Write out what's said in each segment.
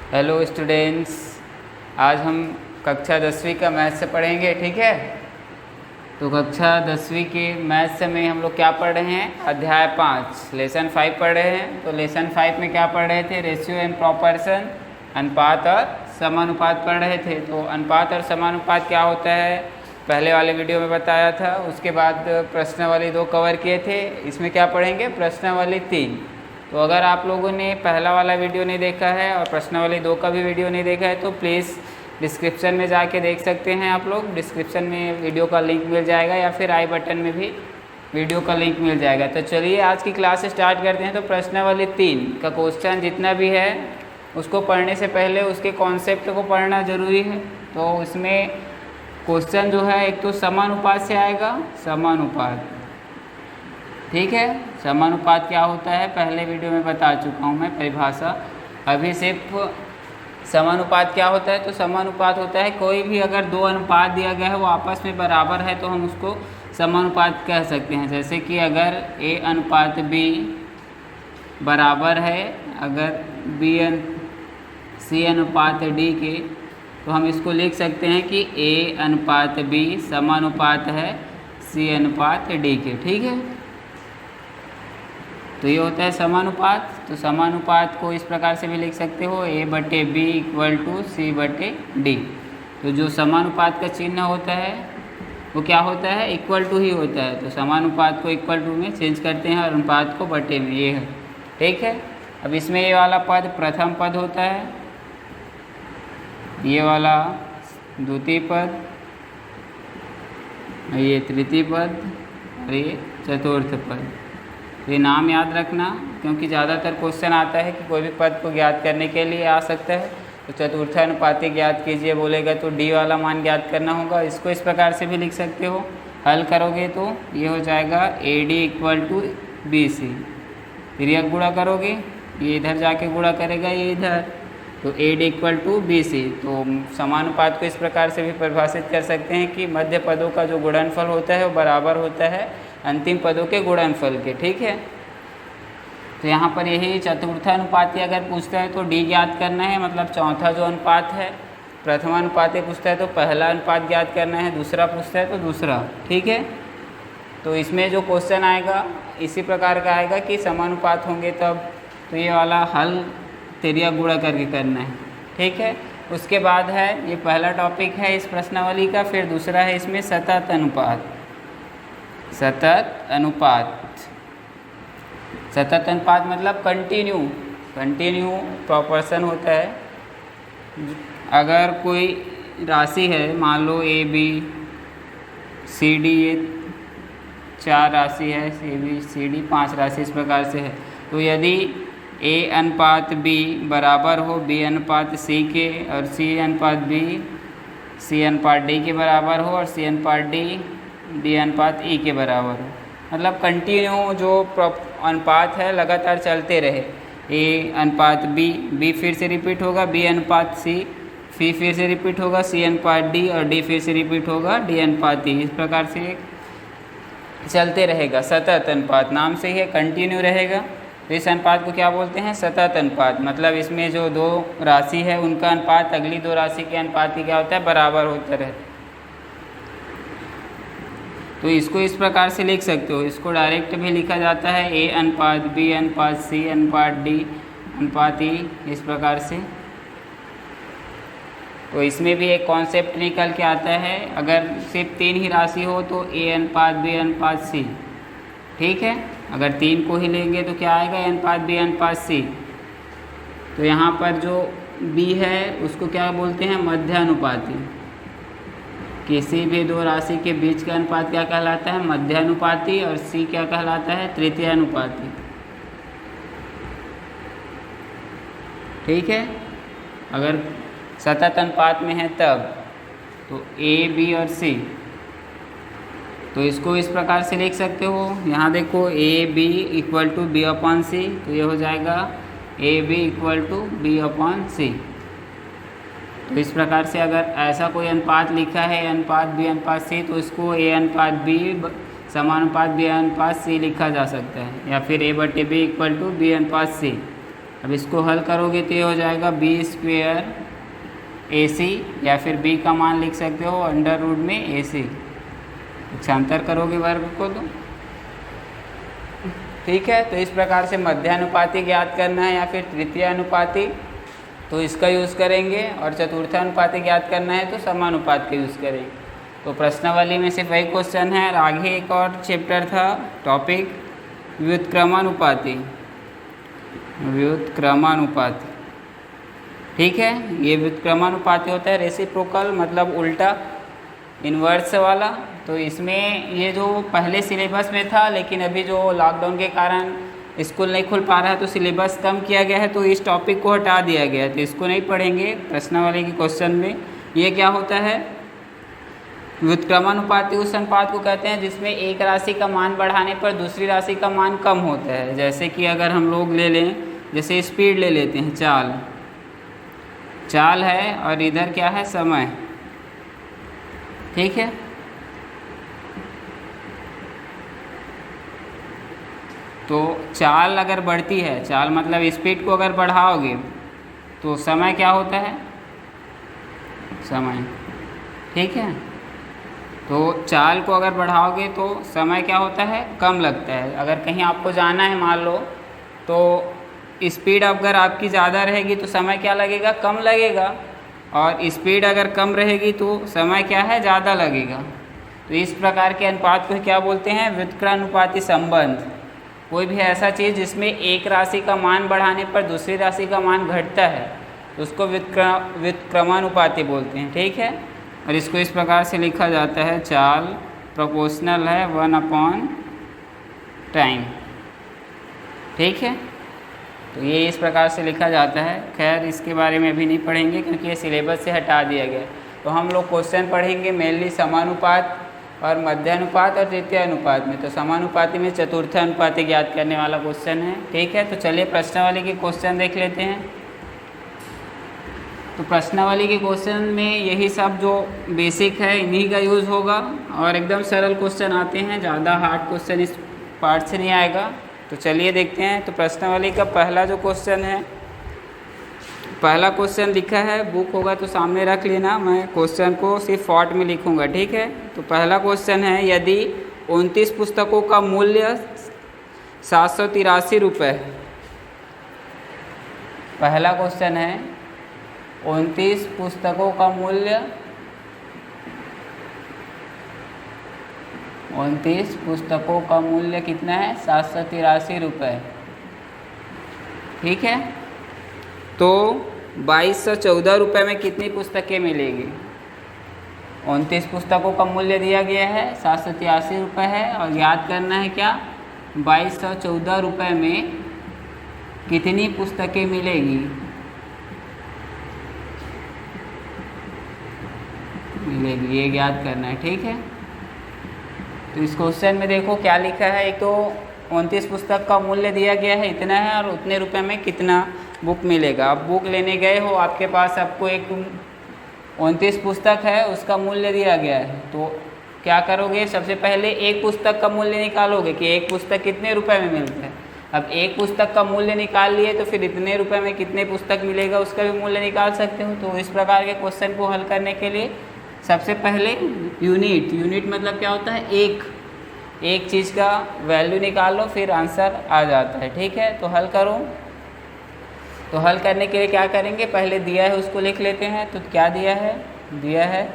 Hello students, आज हम कक्षा 10वीं का मैथ से पढ़ेंगे। ठीक है, तो कक्षा 10वीं के मैथ से में हम लोग क्या पढ़ रहे हैं? अध्याय 5 लेसन 5 पढ़ रहे हैं। तो लेसन 5 में क्या पढ़ रहे थे? रेशियो एंड प्रॉपर्शन, अनुपात और समानुपात पढ़ रहे थे। तो अनुपात और समानुपात क्या होता है पहले वाले वीडियो में बताया था। उसके बाद प्रश्नावली 2 कवर किए थे। इसमें क्या पढ़ेंगे? प्रश्नावली 3। तो अगर आप लोगों ने पहला वाला वीडियो नहीं देखा है और प्रश्नावली 2 का भी वीडियो नहीं देखा है तो प्लीज़ डिस्क्रिप्शन में जाके देख सकते हैं। आप लोग डिस्क्रिप्शन में वीडियो का लिंक मिल जाएगा या फिर आई बटन में भी वीडियो का लिंक मिल जाएगा। तो चलिए आज की क्लास स्टार्ट करते हैं। तो प्रश्नावली 3 का क्वेश्चन जितना भी है उसको पढ़ने से पहले उसके कॉन्सेप्ट को पढ़ना ज़रूरी है। तो उसमें क्वेश्चन जो है एक तो समानुपात से आएगा, समानुपात। ठीक है, समानुपात क्या होता है पहले वीडियो में बता चुका हूँ मैं परिभाषा। अभी सिर्फ समानुपात क्या होता है? तो समानुपात होता है कोई भी अगर दो अनुपात दिया गया है वो आपस में बराबर है तो हम उसको समानुपात कह सकते हैं। जैसे कि अगर A अनुपात B बराबर है अगर C अनुपात D के, तो हम इसको लिख सकते हैं कि A अनुपात B समानुपात है C अनुपात D के। ठीक है, तो ये होता है समानुपात। तो समानुपात को इस प्रकार से भी लिख सकते हो A/B = C/D। तो जो समानुपात का चिन्ह होता है वो क्या होता है? इक्वल टू ही होता है। तो समानुपात को इक्वल टू में चेंज करते हैं और अनुपात को बटे में, ये है। ठीक है, अब इसमें ये वाला पद प्रथम पद होता है, ये वाला द्वितीय पद, ये तृतीय पद और ये चतुर्थ पद। तो ये नाम याद रखना क्योंकि ज़्यादातर क्वेश्चन आता है कि कोई भी पद को ज्ञात करने के लिए आ सकता है। तो चतुर्थानुपाती ज्ञात कीजिए बोलेगा तो D वाला मान ज्ञात करना होगा। इसको इस प्रकार से भी लिख सकते हो, हल करोगे तो ये हो जाएगा AD = BC। फिर यह गुणा करोगे, ये इधर जाके गुणा करेगा, ये इधर, तो AD = BC। तो समानुपात को इस प्रकार से भी परिभाषित कर सकते हैं कि मध्य पदों का जो गुणनफल होता है वो बराबर होता है अंतिम पदों के गुणनफल के। ठीक है, तो यहाँ पर यही चतुर्थानुपाती अगर पूछता है तो D ज्ञात करना है, मतलब चौथा जो अनुपात है। प्रथमानुपाती पूछता है तो पहला अनुपात ज्ञात करना है, दूसरा पूछता है तो दूसरा। ठीक है, तो इसमें जो क्वेश्चन आएगा इसी प्रकार का आएगा कि समानुपात होंगे तब, तो ये वाला हल तिर्यक गुणा करके करना है। ठीक है, उसके बाद है ये पहला टॉपिक है इस प्रश्नावली का। फिर दूसरा है इसमें सतत अनुपात। सतत अनुपात, सतत अनुपात मतलब कंटिन्यू प्रॉपर्शन होता है। अगर कोई राशि है, मान लो AB CD, ये 4 राशि है, AB CD 5 राशि इस प्रकार से है। तो यदि A अनुपात B बराबर हो B अनुपात C के और C अनुपात B C अनुपात D के बराबर हो और C अनुपात D अनुपात E के बराबर हो, मतलब कंटिन्यू जो अनुपात है लगातार चलते रहे। A अनुपात B फिर से रिपीट होगा, B अनुपात C फिर से रिपीट होगा, C अनुपात D और D फिर से रिपीट होगा, D अनुपात E। इस प्रकार से चलते रहेगा। सतत अनुपात नाम से ही कंटिन्यू रहेगा। तो इस अनुपात को क्या बोलते हैं? सतत अनुपात। मतलब इसमें जो दो राशि है उनका अनुपात अगली दो राशि के अनुपात की क्या होता है? बराबर होता रहता है। तो इसको इस प्रकार से लिख सकते हो। इसको डायरेक्ट भी लिखा जाता है A अनुपात B अनुपात C अनुपात D अनुपात E, इस प्रकार से। तो इसमें भी एक कॉन्सेप्ट निकल के आता है, अगर सिर्फ 3 ही राशि हो तो A अनुपात B अनुपात C। ठीक है, अगर 3 को ही लेंगे तो क्या आएगा? A अनुपात B अनुपात C। तो यहाँ पर जो B है उसको क्या बोलते हैं? मध्यानुपाती। किसी भी दो राशि के बीच का अनुपात क्या कहलाता है? मध्यानुपाती। और C क्या कहलाता है? तृतीयानुपाती। ठीक है, अगर सतत अनुपात में है तब तो A B और C, तो इसको इस प्रकार से लिख सकते हो। यहाँ देखो AB = B/C, तो ये हो जाएगा AB = B/C। तो इस प्रकार से अगर ऐसा कोई अनुपात लिखा है अनुपात B अनुपात C, तो इसको A अनुपात B समानुपात B अनुपात C लिखा जा सकता है, या फिर A/B = B अनुपात C। अब इसको हल करोगे तो ये हो जाएगा बी स्क्वेयर AC, या फिर b का मान लिख सकते हो अंडर रूट में AC। पक्षांतर करोगे वर्ग को तो ठीक है। तो इस प्रकार से मध्यानुपाती ज्ञात करना है या फिर तृतीय अनुपाती तो इसका यूज़ करेंगे, और चतुर्थानुपाती ज्ञात करना है तो समानुपात का यूज़ करेंगे। तो प्रश्नावली में सिर्फ वही क्वेश्चन है, और आगे एक और चैप्टर था टॉपिक व्युत्क्रमानुपाती। व्युत्क्रमानुपाती ठीक है, ये व्युत्क्रमानुपाती होता है रेसिप्रोकल मतलब उल्टा इन्वर्स वाला। तो इसमें ये जो पहले सिलेबस में था, लेकिन अभी जो लॉकडाउन के कारण स्कूल नहीं खुल पा रहा है तो सिलेबस कम किया गया है, तो इस टॉपिक को हटा दिया गया है, तो इसको नहीं पढ़ेंगे। प्रश्नावली के क्वेश्चन में ये क्या होता है, व्युत्क्रमानुपाती उस अनुपात को कहते हैं जिसमें एक राशि का मान बढ़ाने पर दूसरी राशि का मान कम होता है। जैसे कि अगर हम लोग ले लें, जैसे स्पीड ले लेते हैं, चाल है और इधर क्या है, समय, ठीक है। तो चाल अगर बढ़ती है, चाल मतलब स्पीड को अगर बढ़ाओगे तो समय क्या होता है, समय, ठीक है। तो चाल को अगर बढ़ाओगे तो समय क्या होता है, कम लगता है। अगर कहीं आपको जाना है मान लो, तो स्पीड अगर आपकी ज़्यादा रहेगी तो समय क्या लगेगा, कम लगेगा, और स्पीड अगर कम रहेगी तो समय क्या है, ज़्यादा लगेगा। तो इस प्रकार के अनुपात को क्या बोलते हैं, व्युत्क्रमानुपाती संबंध। कोई भी ऐसा चीज़ जिसमें एक राशि का मान बढ़ाने पर दूसरी राशि का मान घटता है तो उसको व्युत्क्रमानुपाती बोलते हैं, ठीक है। और इसको इस प्रकार से लिखा जाता है, चाल प्रोपोर्शनल है 1/टाइम, ठीक है। तो ये इस प्रकार से लिखा जाता है। खैर इसके बारे में अभी नहीं पढ़ेंगे क्योंकि ये सिलेबस से हटा दिया गया। तो हम लोग क्वेश्चन पढ़ेंगे मेनली समानुपात और मध्यानुपात और तृतीय अनुपात में। तो समानुपाती में चतुर्थ अनुपाती ज्ञात करने वाला क्वेश्चन है, ठीक है। तो चलिए प्रश्नावली के क्वेश्चन देख लेते हैं। तो प्रश्नावली के क्वेश्चन में यही सब जो बेसिक है इन्हीं का यूज़ होगा, और एकदम सरल क्वेश्चन आते हैं, ज़्यादा हार्ड क्वेश्चन इस पार्ट से नहीं आएगा। तो चलिए देखते हैं। तो प्रश्नावली का पहला जो क्वेश्चन है, पहला क्वेश्चन लिखा है, बुक होगा तो सामने रख लेना, मैं क्वेश्चन को सिर्फ फॉन्ट में लिखूंगा, ठीक है। तो पहला क्वेश्चन है, यदि 29 पुस्तकों का मूल्य 783 रुपये, पहला क्वेश्चन है 29 पुस्तकों का मूल्य, 29 पुस्तकों का मूल्य कितना है, 783 रुपये, ठीक है। तो 2214 रुपये में कितनी पुस्तकें मिलेगी। 29 पुस्तकों का मूल्य दिया गया है, 783 रुपये है, और याद करना है क्या, 2214 रुपये में कितनी पुस्तकें मिलेगी, ये याद करना है, ठीक है। तो इस क्वेश्चन में देखो क्या लिखा है, एक तो 29 पुस्तक का मूल्य दिया गया है इतना है, और उतने रुपए में कितना बुक मिलेगा। आप बुक लेने गए हो, आपके पास आपको एक 29 पुस्तक है, उसका मूल्य दिया गया है, तो क्या करोगे, सबसे पहले एक पुस्तक का मूल्य निकालोगे कि एक पुस्तक कितने रुपए में मिलता है। अब एक पुस्तक का मूल्य निकाल लिए तो फिर इतने रुपए में कितने पुस्तक मिलेगा उसका भी मूल्य निकाल सकते हो। तो इस प्रकार के क्वेश्चन को हल करने के लिए सबसे पहले यूनिट मतलब क्या होता है, एक चीज़ का वैल्यू निकालो, फिर आंसर आ जाता है, ठीक है। तो हल करो। तो हल करने के लिए क्या करेंगे, पहले दिया है उसको लिख लेते हैं। तो क्या दिया है, दिया है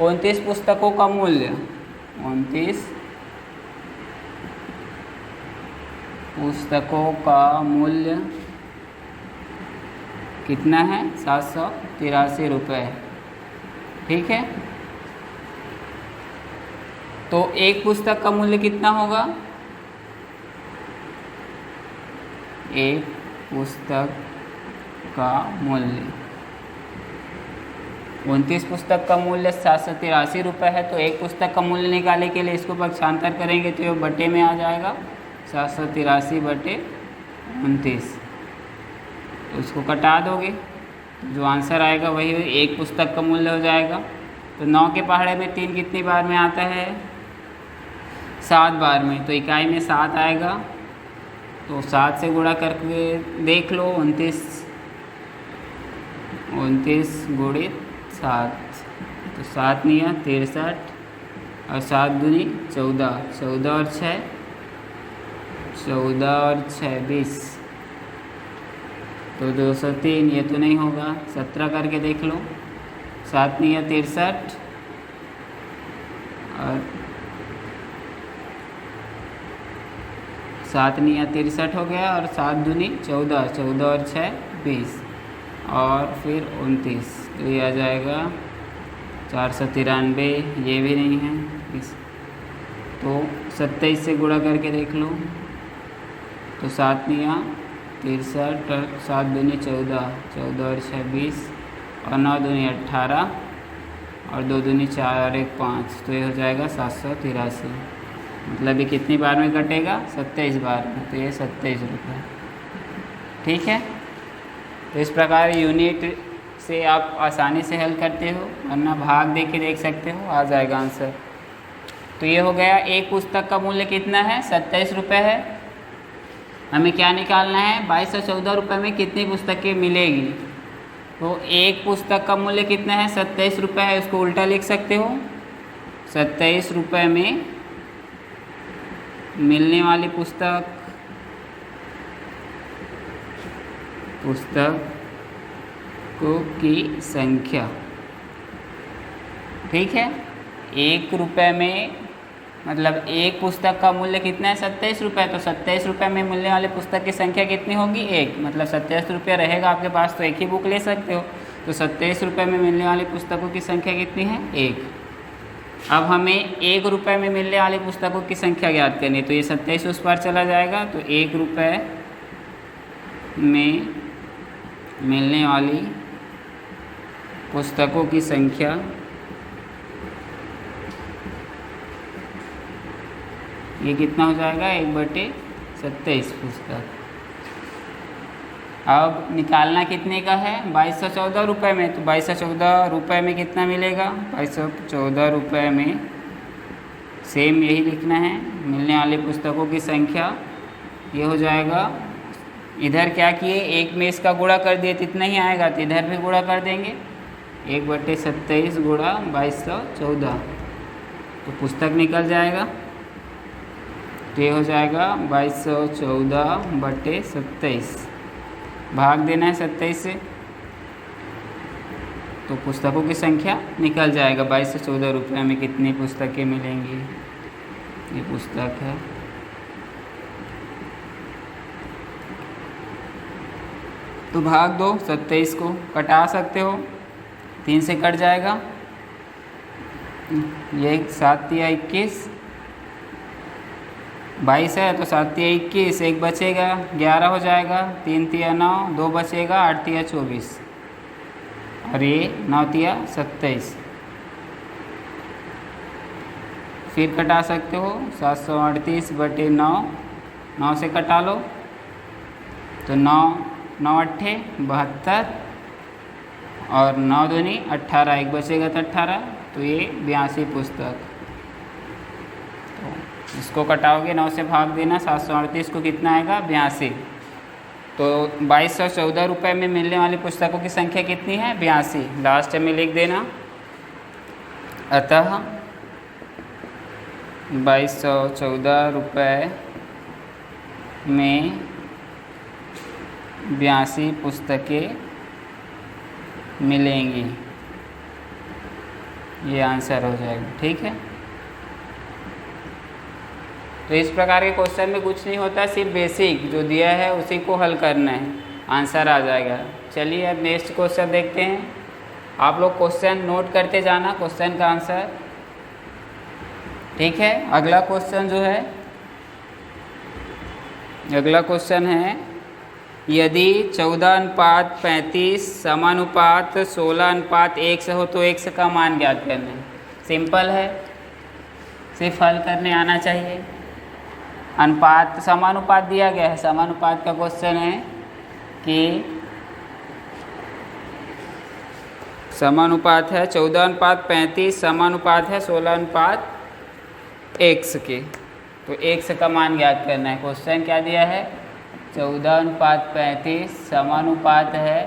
29 पुस्तकों का मूल्य, 29 पुस्तकों का मूल्य कितना है, 783 रुपये, ठीक है। तो एक पुस्तक का मूल्य कितना होगा, एक पुस्तक का मूल्य 29 पुस्तक का मूल्य 783 रुपये है। तो एक पुस्तक का मूल्य निकालने के लिए इसको पक्षांतर करेंगे तो ये बटे में आ जाएगा, 783 बटे 29। तो इसको कटा दोगे, जो आंसर आएगा वही एक पुस्तक का मूल्य हो जाएगा। तो 9 के पहाड़े में 3 कितनी बार में आता है, 7 बार में। तो इकाई में 7 आएगा, तो 7 से गुणा करके देख लो, 29 गुणित 7, तो 7 निया 63 और 7 दूनी 14, 14 और 6 20, तो 203, ये तो नहीं होगा। 17 करके देख लो, 7 निया 63 और 7 निया 63 हो गया और 7 दूनी 14, 14 और 6 20 और फिर 29, तो ये आ जाएगा 493, ये भी नहीं है। तो 27 से गुणा करके देख लो, तो 7 निया 63 और 7 दूनी 14, 14 और 6 20 और 9 दूनी 18 और 2 दूनी 4 और 1 5, तो ये हो जाएगा 783। मतलब ये कितनी बार में कटेगा? 27 बार में, तो ये 27 रुपये। ठीक है, तो इस प्रकार यूनिट से आप आसानी से हल करते हो, वरना भाग दे के देख सकते हो, आ जाएगा आंसर। तो ये हो गया। एक पुस्तक का मूल्य कितना है? 27 रुपये है। हमें क्या निकालना है? 2214 रुपये में कितनी पुस्तकें मिलेगी। तो एक पुस्तक का मूल्य कितना है? 27 रुपये है। उसको उल्टा लिख सकते हो, 27 रुपये में मिलने वाली पुस्तकों की संख्या। ठीक है, 1 रुपये में मतलब एक पुस्तक का मूल्य कितना है? 27 रुपये। तो 27 रुपये में मिलने वाली पुस्तक की संख्या कितनी होगी? 1। मतलब 27 रुपये रहेगा आपके पास तो एक ही बुक ले सकते हो। तो 27 रुपये में मिलने वाली पुस्तकों की संख्या कितनी है? 1। अब हमें 1 रुपये में मिलने वाली पुस्तकों की संख्या ज्ञात करनी है। तो ये 27 उस पर चला जाएगा, तो 1 रुपये में मिलने वाली पुस्तकों की संख्या ये कितना हो जाएगा? 1/27 पुस्तक। अब निकालना कितने का है? 2214 रुपये में। तो 2214 रुपये में कितना मिलेगा? 2214 रुपये में सेम यही लिखना है, मिलने वाली पुस्तकों की संख्या। ये हो जाएगा, इधर क्या किए? 1 में इसका गुणा कर दिए, तो इतना ही आएगा, तो इधर भी गुणा कर देंगे। 1/27 गुणा 2214, तो पुस्तक निकल जाएगा। तो ये हो जाएगा 2214/27, भाग देना है 27 से, तो पुस्तकों की संख्या निकल जाएगा। 2214 रुपये में कितनी पुस्तकें मिलेंगी? ये पुस्तक है, तो भाग दो 27 को, कटा सकते हो, 3 से कट जाएगा। ये 7 या 21, 22 है तो 7 या 21, 1 बचेगा, 11 हो जाएगा, 3 या 9, 2 बचेगा, 8 या 24 और ये 9 या 27। फिर कटा सकते हो 738/9, 9 से कटा लो, तो 9 8 72 और 9 दूनी 18, 1 बचेगा तो 18, तो ये 82 पुस्तक। तो इसको कटाओगे, 9 से भाग देना, 738 को कितना आएगा? 82। तो 2214 रुपये में मिलने वाली पुस्तकों की संख्या कितनी है? 82। लास्ट में लिख देना, अतः 2214 रुपये में 82 पुस्तकें मिलेंगी। ये आंसर हो जाएगा। ठीक है, तो इस प्रकार के क्वेश्चन में कुछ नहीं होता, सिर्फ बेसिक जो दिया है उसी को हल करना है, आंसर आ जाएगा। चलिए अब नेक्स्ट क्वेश्चन देखते हैं। आप लोग क्वेश्चन नोट करते जाना, क्वेश्चन का आंसर। ठीक है, अगला क्वेश्चन जो है, अगला क्वेश्चन है, यदि 14:35 समानुपात 16:1 से हो तो x का मान ज्ञात करना है। सिंपल है, सिर्फ हल करने आना चाहिए। अनुपात, समानुपात दिया गया है, समानुपात का क्वेश्चन है कि समानुपात है 14:35 समानुपात है 16:1 के, तो x का मान ज्ञात करना है। क्वेश्चन क्या दिया है? 14:35 समानुपात है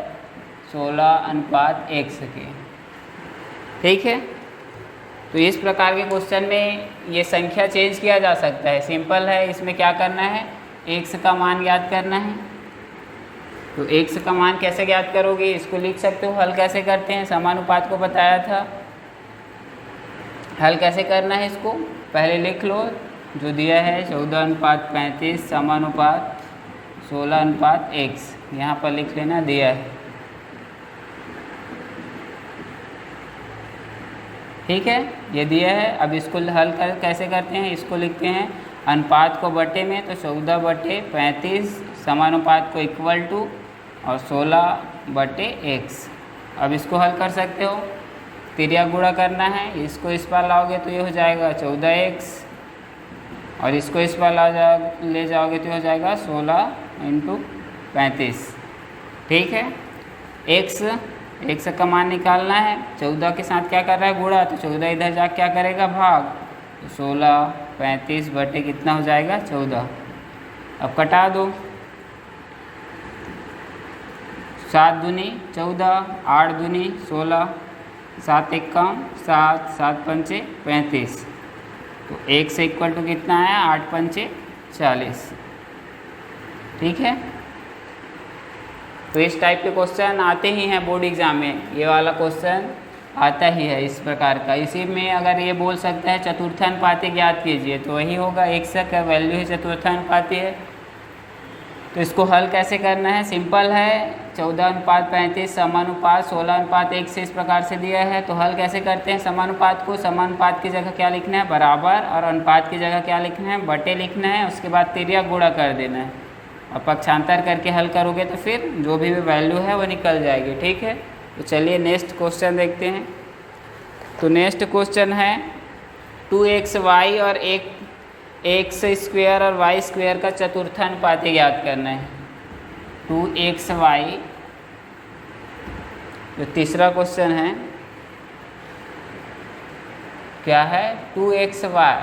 16:1 के। ठीक है, तो इस प्रकार के क्वेश्चन में ये संख्या चेंज किया जा सकता है। सिंपल है, इसमें क्या करना है, x का मान ज्ञात करना है। तो x का मान कैसे ज्ञात करोगे, इसको लिख सकते हो। हल कैसे करते हैं, समानुपात को बताया था। हल कैसे करना है, इसको पहले लिख लो। जो दिया है 14:35 समानुपात 16:1, यहाँ पर लिख लेना, दिया है। ठीक है, ये दिया है। अब इसको हल कैसे करते हैं, इसको लिखते हैं अनुपात को बटे में, तो 14/35 समानुपात को इक्वल टू और 16/x। अब इसको हल कर सकते हो, तिर्यक गुणा करना है। इसको इस पार लाओगे तो ये हो जाएगा 14x, और इसको इस पार ले जाओगे तो हो जाएगा 16 × 35। ठीक है, x का मान निकालना है। 14 के साथ क्या कर रहा है, गुणा, तो 14 इधर जा क्या करेगा, भाग, तो 16/35 बटे कितना हो जाएगा, 14। अब कटा दो, 7 दूनी 14, 8 दूनी 16, 7 1 कम 7, 7 पंचे 35। तो 1 से इक्वल टू कितना है, 8 पंचे 40। ठीक है, तो इस टाइप के क्वेश्चन आते ही हैं बोर्ड एग्जाम में। ये वाला क्वेश्चन आता ही है इस प्रकार का। इसी में अगर ये बोल सकता है चतुर्थानुपाती ज्ञात कीजिए, तो वही होगा, x का वैल्यू ही चतुर्थानुपाती है। तो इसको हल कैसे करना है, सिंपल है। 14:35 समानुपात 16:1 से इस प्रकार से दिया है। तो हल कैसे करते हैं, समानुपात को, समानुपात की जगह क्या लिखना है, बराबर, और अनुपात की जगह क्या लिखना है, बटे लिखना है। उसके बाद तिर्यक गुणा कर देना है, और पक्षांतर करके हल करोगे तो फिर जो भी वैल्यू है वो निकल जाएगी। ठीक है, तो चलिए नेक्स्ट क्वेश्चन देखते हैं। तो नेक्स्ट क्वेश्चन है 2xy और x² और y² का चतुर्थानुपाती ज्ञात करना है। 2xy, जो तीसरा क्वेश्चन है, क्या है, 2xy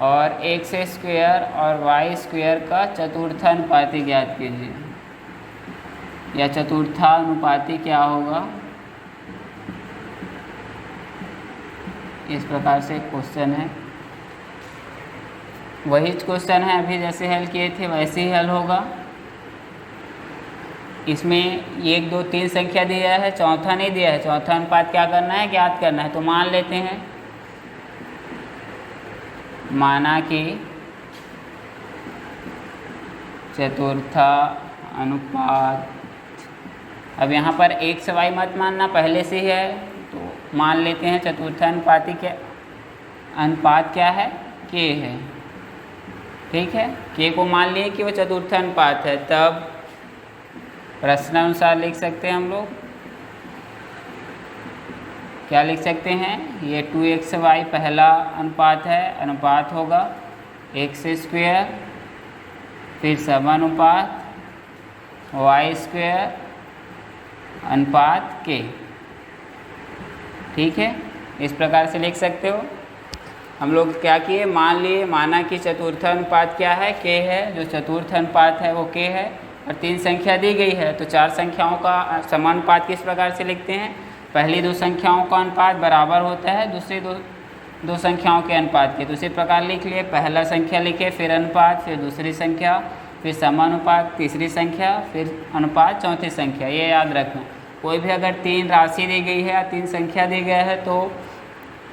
और x² और y² का चतुर्थानुपाती ज्ञात कीजिए, या चतुर्थानुपाती क्या होगा, इस प्रकार से क्वेश्चन है। वही क्वेश्चन है, अभी जैसे हल किए थे वैसे ही हल होगा। इसमें 1 2 3 संख्या दिया है, चौथा नहीं दिया है। चौथा अनुपात क्या करना है, ज्ञात करना है। तो मान लेते हैं, माना कि चतुर्था अनुपात, अब यहाँ पर xy मत मानना, पहले से ही है, तो मान लेते हैं चतुर्थानुपाती के अनुपात क्या है, k है। ठीक है, k को मान लिए कि वो चतुर्थानुपात है, तब प्रश्नानुसार लिख सकते हैं हम लोग। क्या लिख सकते हैं, ये 2xy पहला अनुपात है, अनुपात होगा x², फिर समानुपात y² अनुपात k। ठीक है, इस प्रकार से लिख सकते हो। हम लोग क्या किए, मान लिए, माना कि चतुर्थानुपात क्या है, k है, जो चतुर्थानुपात है वो k है, और 3 संख्या दी गई है। तो 4 संख्याओं का समानुपात किस प्रकार से लिखते हैं, पहली 2 संख्याओं का अनुपात बराबर होता है दूसरी दो संख्याओं के अनुपात के। तो उसी प्रकार लिख लिए, पहला संख्या लिखे, फिर अनुपात, फिर दूसरी संख्या, फिर समानुपात तीसरी संख्या, फिर अनुपात चौथी संख्या। ये याद रखना, कोई भी अगर 3 राशि दी गई है या 3 संख्या दी गया है तो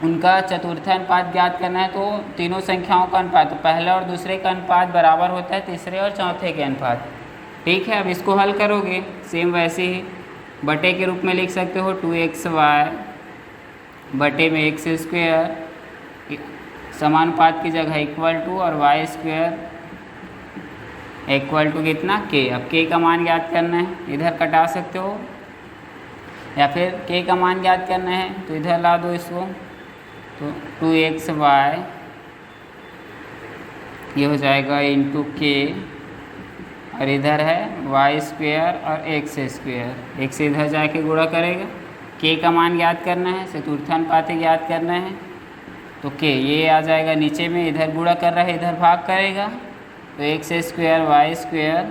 उनका चतुर्थानुपात ज्ञात करना है। तो तीनों संख्याओं का अनुपात, तो पहले और दूसरे का अनुपात बराबर होता है तीसरे और चौथे के अनुपात। ठीक है, अब इसको हल करोगे सेम वैसे ही बटे के रूप में लिख सकते हो। 2xy बटे में x² समानुपात की जगह इक्वल टू, और y² इक्वल टू कितना, k। अब k का मान ज्ञात करना है, इधर कटा सकते हो, या फिर k का मान ज्ञात करना है तो इधर ला दो इसको। तो 2xy ये हो जाएगा इंटू k, और इधर है y² और x²। x से इधर जाके गुणा करेगा, k का मान ज्ञात करना है, चतुर्थानुपाती ज्ञात करना है। तो k ये आ जाएगा नीचे में, इधर गुणा कर रहा है, इधर भाग करेगा, तो x square Y square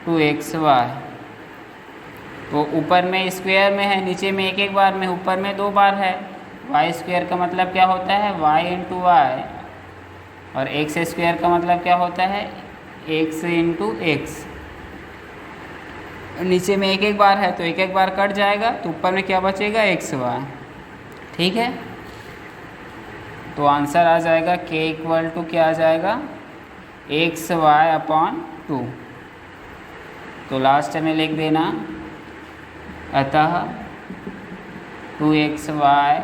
2xy। तो ऊपर में स्क्वायर में है, नीचे में एक एक बार में, ऊपर में 2 बार है। वाई स्क्वायर का मतलब क्या होता है, y इंटू वाई, और एक्स स्क्वायर का मतलब क्या होता है, x इंटू एक्स। नीचे में एक एक बार है तो एक एक बार कट जाएगा, तो ऊपर में क्या बचेगा, xy। ठीक है, तो आंसर आ जाएगा k इक्वल टू क्या आ जाएगा, xy/2। तो लास्ट में लिख देना, अतः 2xy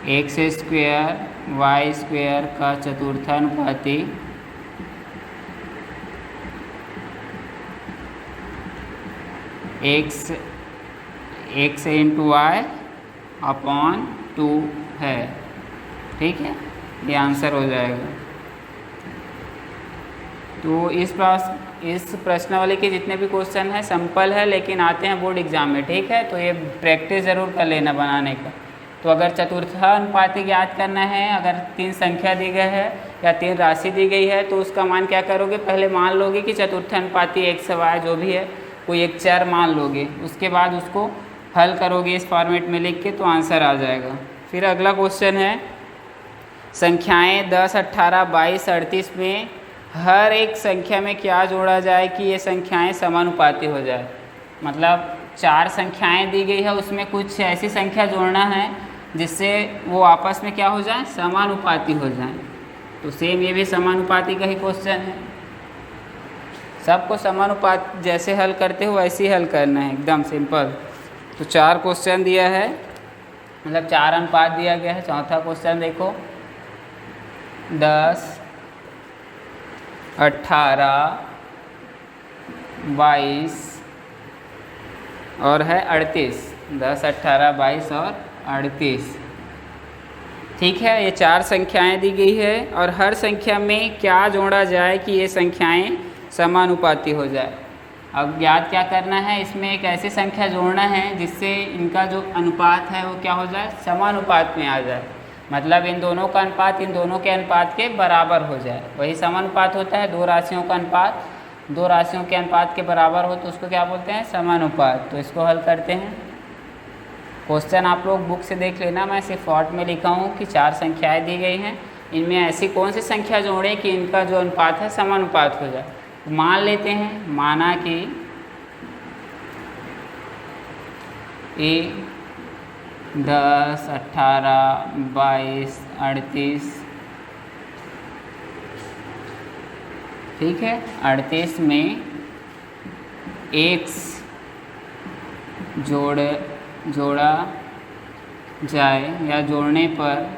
x square Y square का चतुर्थानुपाती एक्स इंटू वाई अपॉन 2 है। ठीक है, ये आंसर हो जाएगा। तो इस प्रश्नावली के जितने भी क्वेश्चन हैं सिंपल है, लेकिन आते हैं बोर्ड एग्जाम में। ठीक है, तो ये प्रैक्टिस ज़रूर कर लेना बनाने का। तो अगर चतुर्थानुपाती ज्ञात करना है, अगर 3 संख्या दी गई है या 3 राशि दी गई है, तो उसका मान क्या करोगे, पहले मान लोगे कि चतुर्थानुपाती एक्स वाई जो भी है कोई एक चर मान लोगे, उसके बाद उसको हल करोगे इस फॉर्मेट में लिख के, तो आंसर आ जाएगा। फिर अगला क्वेश्चन है, संख्याएं 10, 18, 22, 38 में हर एक संख्या में क्या जोड़ा जाए कि ये संख्याएं समानुपाती हो जाए। मतलब 4 संख्याएं दी गई है, उसमें कुछ ऐसी संख्या जोड़ना है जिससे वो आपस में क्या हो जाए, समानुपाती हो जाए। तो सेम ये भी समानुपाती का ही क्वेश्चन है। सबको समानुपात जैसे हल करते हो वैसे ही हल करना है, एकदम सिंपल। तो 4 क्वेश्चन दिया है, मतलब 4 अनुपात दिया गया है। चौथा क्वेश्चन देखो, 10, 18, 22 और है 38। 10, 18, 22 और 38। ठीक है, ये 4 संख्याएं दी गई है और हर संख्या में क्या जोड़ा जाए कि ये संख्याएं समानुपाती हो जाए। अब याद क्या करना है, इसमें एक ऐसी संख्या जोड़ना है जिससे इनका जो अनुपात है वो क्या हो जाए, समानुपात में आ जाए। मतलब इन दोनों का अनुपात इन दोनों के अनुपात के बराबर हो जाए, वही समानुपात होता है। 2 राशियों का अनुपात 2 राशियों के अनुपात के बराबर हो तो उसको क्या बोलते हैं, समानुपात। तो इसको हल करते हैं। क्वेश्चन आप लोग बुक से देख लेना, मैं सिर्फ शॉर्ट में लिखा हूँ कि 4 संख्याएं दी गई हैं, इनमें ऐसी कौन सी संख्या जोड़ें कि इनका जो अनुपात है समानुपात हो जाए। तो मान लेते हैं, माना कि ए 10, 18, 22, 38। ठीक है, 38 में एक्स जोड़ा जाए या जोड़ने पर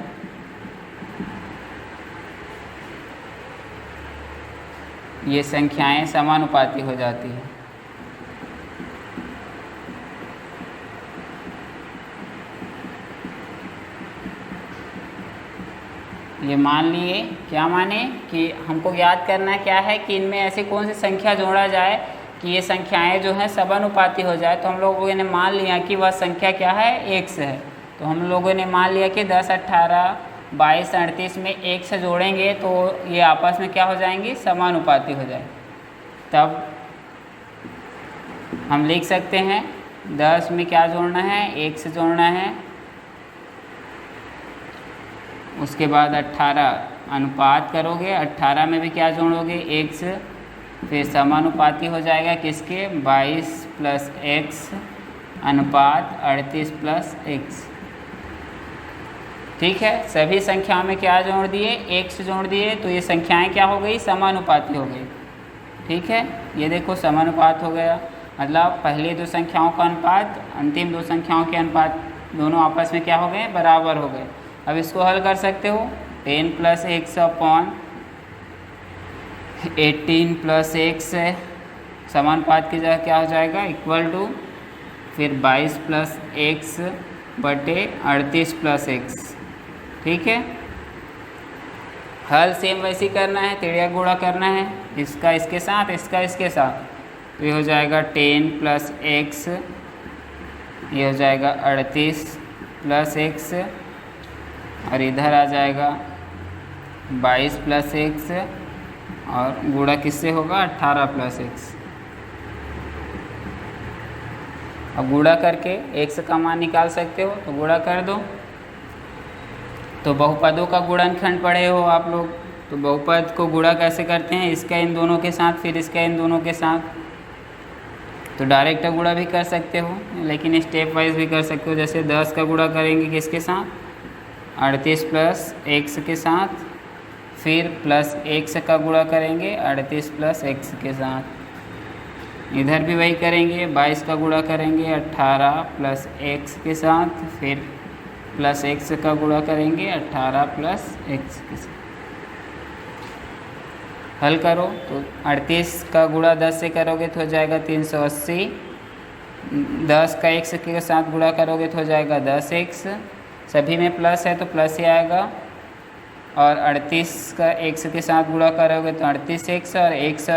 ये संख्याएं समानुपाती हो जाती है। ये मान लिए, क्या माने कि हमको याद करना क्या है कि इनमें ऐसी कौन सी संख्या जोड़ा जाए कि ये संख्याएं जो हैं समानुपाती हो जाए। तो हम लोगों ने मान लिया कि वह संख्या क्या है, एक्स है। तो हम लोगों ने मान लिया कि 10, 18, 22, 38 में एक से जोड़ेंगे तो ये आपस में क्या हो जाएंगी, समानुपाती हो जाए। तब हम लिख सकते हैं 10 में क्या जोड़ना है, 1 से जोड़ना है। उसके बाद 18 अनुपात करोगे, 18 में भी क्या जोड़ोगे, x। फिर समानुपाती हो जाएगा किसके, 22 + x अनुपात 38 + x। ठीक है, सभी संख्याओं में क्या जोड़ दिए, x जोड़ दिए, तो ये संख्याएं क्या हो गई, समानुपाती हो गई। ठीक है, ये देखो समानुपात हो गया, मतलब पहली 2 संख्याओं का अनुपात अंतिम 2 संख्याओं के अनुपात दोनों आपस में क्या हो गए, बराबर हो गए। अब इसको हल कर सकते हो, 10 + x अपॉन 18 + x है, समानुपात की जगह क्या हो जाएगा, इक्वल टू फिर 22 + x बटे 38 + x। ठीक है, हल सेम वैसे ही करना है, तिरिया गुणा करना है, इसका इसके साथ, इसका इसके साथ। तो ये हो जाएगा 10 + x, ये हो जाएगा 38 + x, और इधर आ जाएगा 22 + x और गुणा किससे होगा 18 प्लस x। अब गुणा करके x का मान निकाल सकते हो तो गुणा कर दो। तो बहुपदों का गुणनखंड पढ़े हो आप लोग, तो बहुपद को गुणा कैसे करते हैं, इसका इन दोनों के साथ फिर इसका इन दोनों के साथ। तो डायरेक्ट गुणा भी कर सकते हो लेकिन स्टेप वाइज भी कर सकते हो। जैसे 10 का गुणा करेंगे किसके साथ, 38 प्लस x के साथ, फिर प्लस x का गुणा करेंगे 38 प्लस x के साथ। इधर भी वही करेंगे, 22 का गुणा करेंगे 18 प्लस x के साथ, फिर प्लस x का गुणा करेंगे 18 प्लस x के साथ। हल करो तो 38 का गुणा 10 से करोगे तो हो जाएगा 380। 10 का x के साथ गुणा करोगे तो हो जाएगा 10x। सभी में प्लस है तो प्लस ही आएगा। और 38 का x के साथ गुणा करोगे तो 38x, और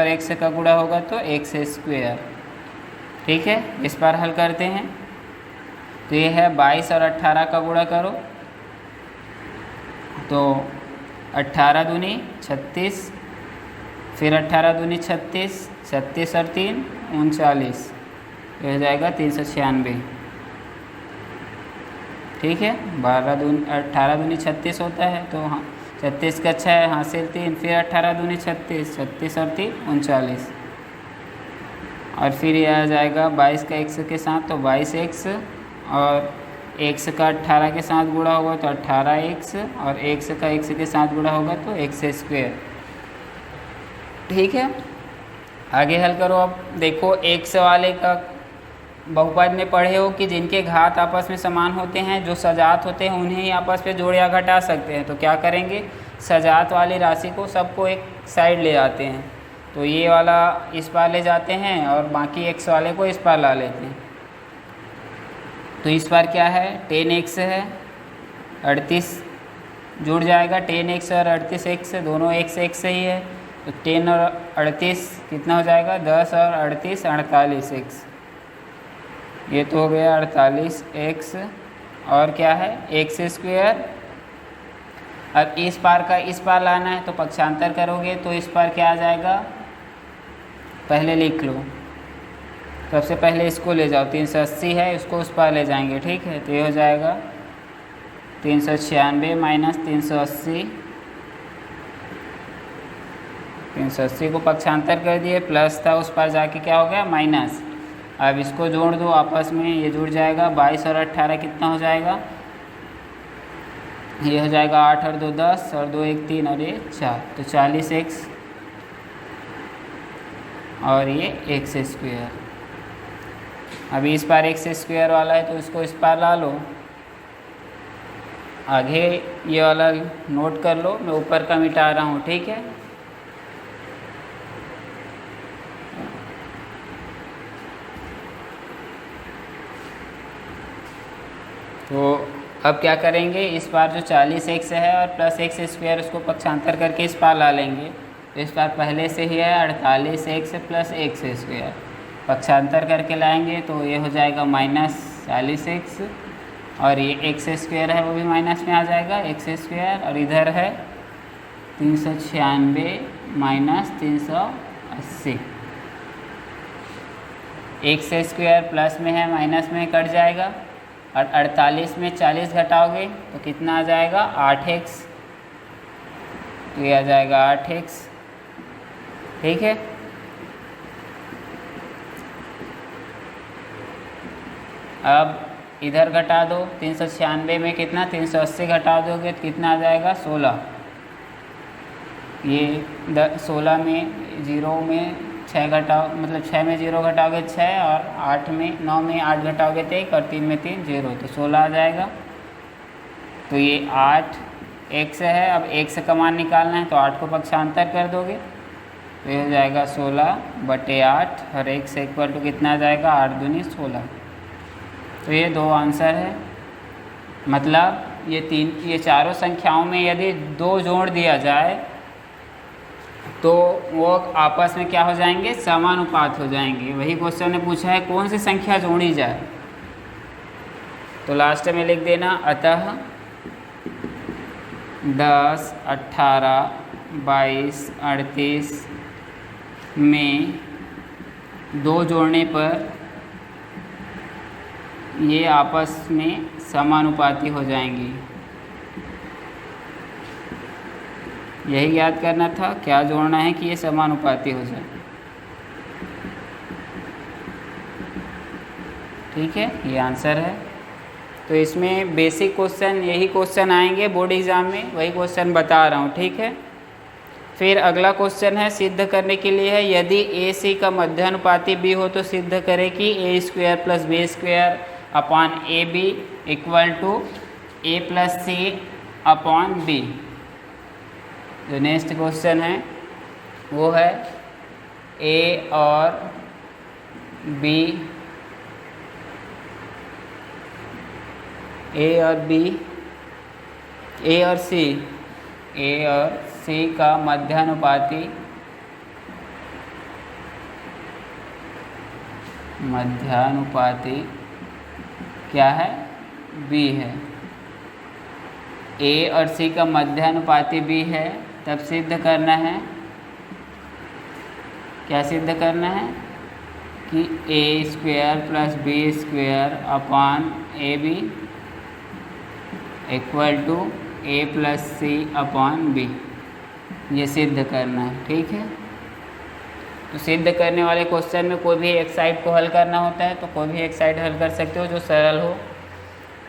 x का गुणा होगा तो x²। ठीक है, इस बार हल करते हैं। तो ये है 22 और 18 का गुणा करो तो 18 दूनी 36, फिर 18 दूनी 36, 36 और 3 39, ये हो जाएगा 396। ठीक है, 18 दूनी 36 होता है तो हाँ 36 का 6 हासिल 3, फिर 18 दूनी 36, 36 और 3 39, और फिर यह आ जाएगा 22 का x के साथ तो 22x, और x का 18 के साथ गुणा होगा तो 18x, और x का x के साथ गुणा होगा तो x²। ठीक है, आगे हल करो। अब देखो x वाले का बहुपद में पढ़े हो कि जिनके घात आपस में समान होते हैं, जो सजात होते हैं उन्हें ही आपस में जोड़ या घटा सकते हैं। तो क्या करेंगे, सजात वाली राशि को सबको एक साइड ले जाते हैं। तो ये वाला इस पार ले जाते हैं और बाकी x वाले को इस पार ला लेते हैं। तो इस बार क्या है, 10x है, 38 जुड़ जाएगा, 10x और 38x दोनों x ही है। तो 10 और 38 कितना हो जाएगा, 10 और 38 48x। ये तो हो गया 48x, और क्या है x²। अब इस पार का इस पार लाना है तो पक्षांतर करोगे तो इस पार क्या आ जाएगा, पहले लिख लो। सबसे पहले इसको ले जाओ, 380 है इसको उस पार ले जाएंगे। ठीक है, तो ये हो जाएगा 396 माइनस 380। 380 को पक्षांतर कर दिए, प्लस था उस पार जाके क्या हो गया माइनस। अब इसको जोड़ दो आपस में, ये जुड़ जाएगा। 22 और 18 कितना हो जाएगा, ये हो जाएगा 8 और 2 10, और 2 1 3, और ये 4, तो 40x, और ये x²। अभी इस पार x² वाला है तो इसको इस पार ला लो। आगे ये वाला नोट कर लो, मैं ऊपर का मिटा रहा हूँ। ठीक है, तो अब क्या करेंगे, इस बार जो 40x है और प्लस x² उसको पक्षांतर करके इस पार ला लेंगे। तो इस बार पहले से ही है 48x प्लस x², पक्षांतर करके लाएंगे तो ये हो जाएगा माइनस 40x, और ये x² है वो भी माइनस में आ जाएगा x², और इधर है 396 माइनस 380। x² प्लस में है माइनस में कट जाएगा, और 48 में 40 घटाओगे तो कितना आ जाएगा 8x, तो ये आ जाएगा 8x। ठीक है, अब इधर घटा दो, 396 में कितना 380 घटा दोगे तो कितना आ जाएगा 16। ये 16 में 0 में 6 घटाओ, मतलब 6 में 0 घटाओगे 6, और 8 में 9 में 8 घटाओगे तो 1, और 3 में 3 0, तो 16 आ जाएगा। तो ये 8x है। अब x का मान निकालना है तो 8 को पक्षांतर कर दोगे तो ये हो जाएगा 16/8, और x इक्वल टू कितना आ जाएगा 8 दूनी 16। तो ये दो आंसर है। मतलब ये चारों संख्याओं में यदि 2 जोड़ दिया जाए तो वो आपस में क्या हो जाएंगे, समानुपात हो जाएंगे। वही क्वेश्चन ने पूछा है कौन सी संख्या जोड़ी जाए, तो लास्ट में लिख देना अतः 10, 18, 22, 38 में 2 जोड़ने पर ये आपस में समानुपाती हो जाएंगी। यही याद करना था, क्या जोड़ना है कि ये समानुपाती हो जाए। ठीक है, ये आंसर है। तो इसमें बेसिक क्वेश्चन यही क्वेश्चन आएंगे बोर्ड एग्ज़ाम में, वही क्वेश्चन बता रहा हूँ। ठीक है, फिर अगला क्वेश्चन है सिद्ध करने के लिए है, यदि ए सी का मध्यानुपाती बी हो तो सिद्ध करें कि a square plus b square upon a B equal to a plus c upon b. जो नेक्स्ट क्वेश्चन है वो है ए और बी, ए और बी, ए और सी का मध्यानुपाती क्या है? बी है। ए और सी का मध्यानुपाती बी है, तब सिद्ध करना है, क्या सिद्ध करना है कि a square plus b square upon a B equal to a plus c upon b, ये सिद्ध करना है। ठीक है, तो सिद्ध करने वाले क्वेश्चन में कोई भी एक साइड को हल करना होता है, तो कोई भी एक साइड हल कर सकते हो जो सरल हो।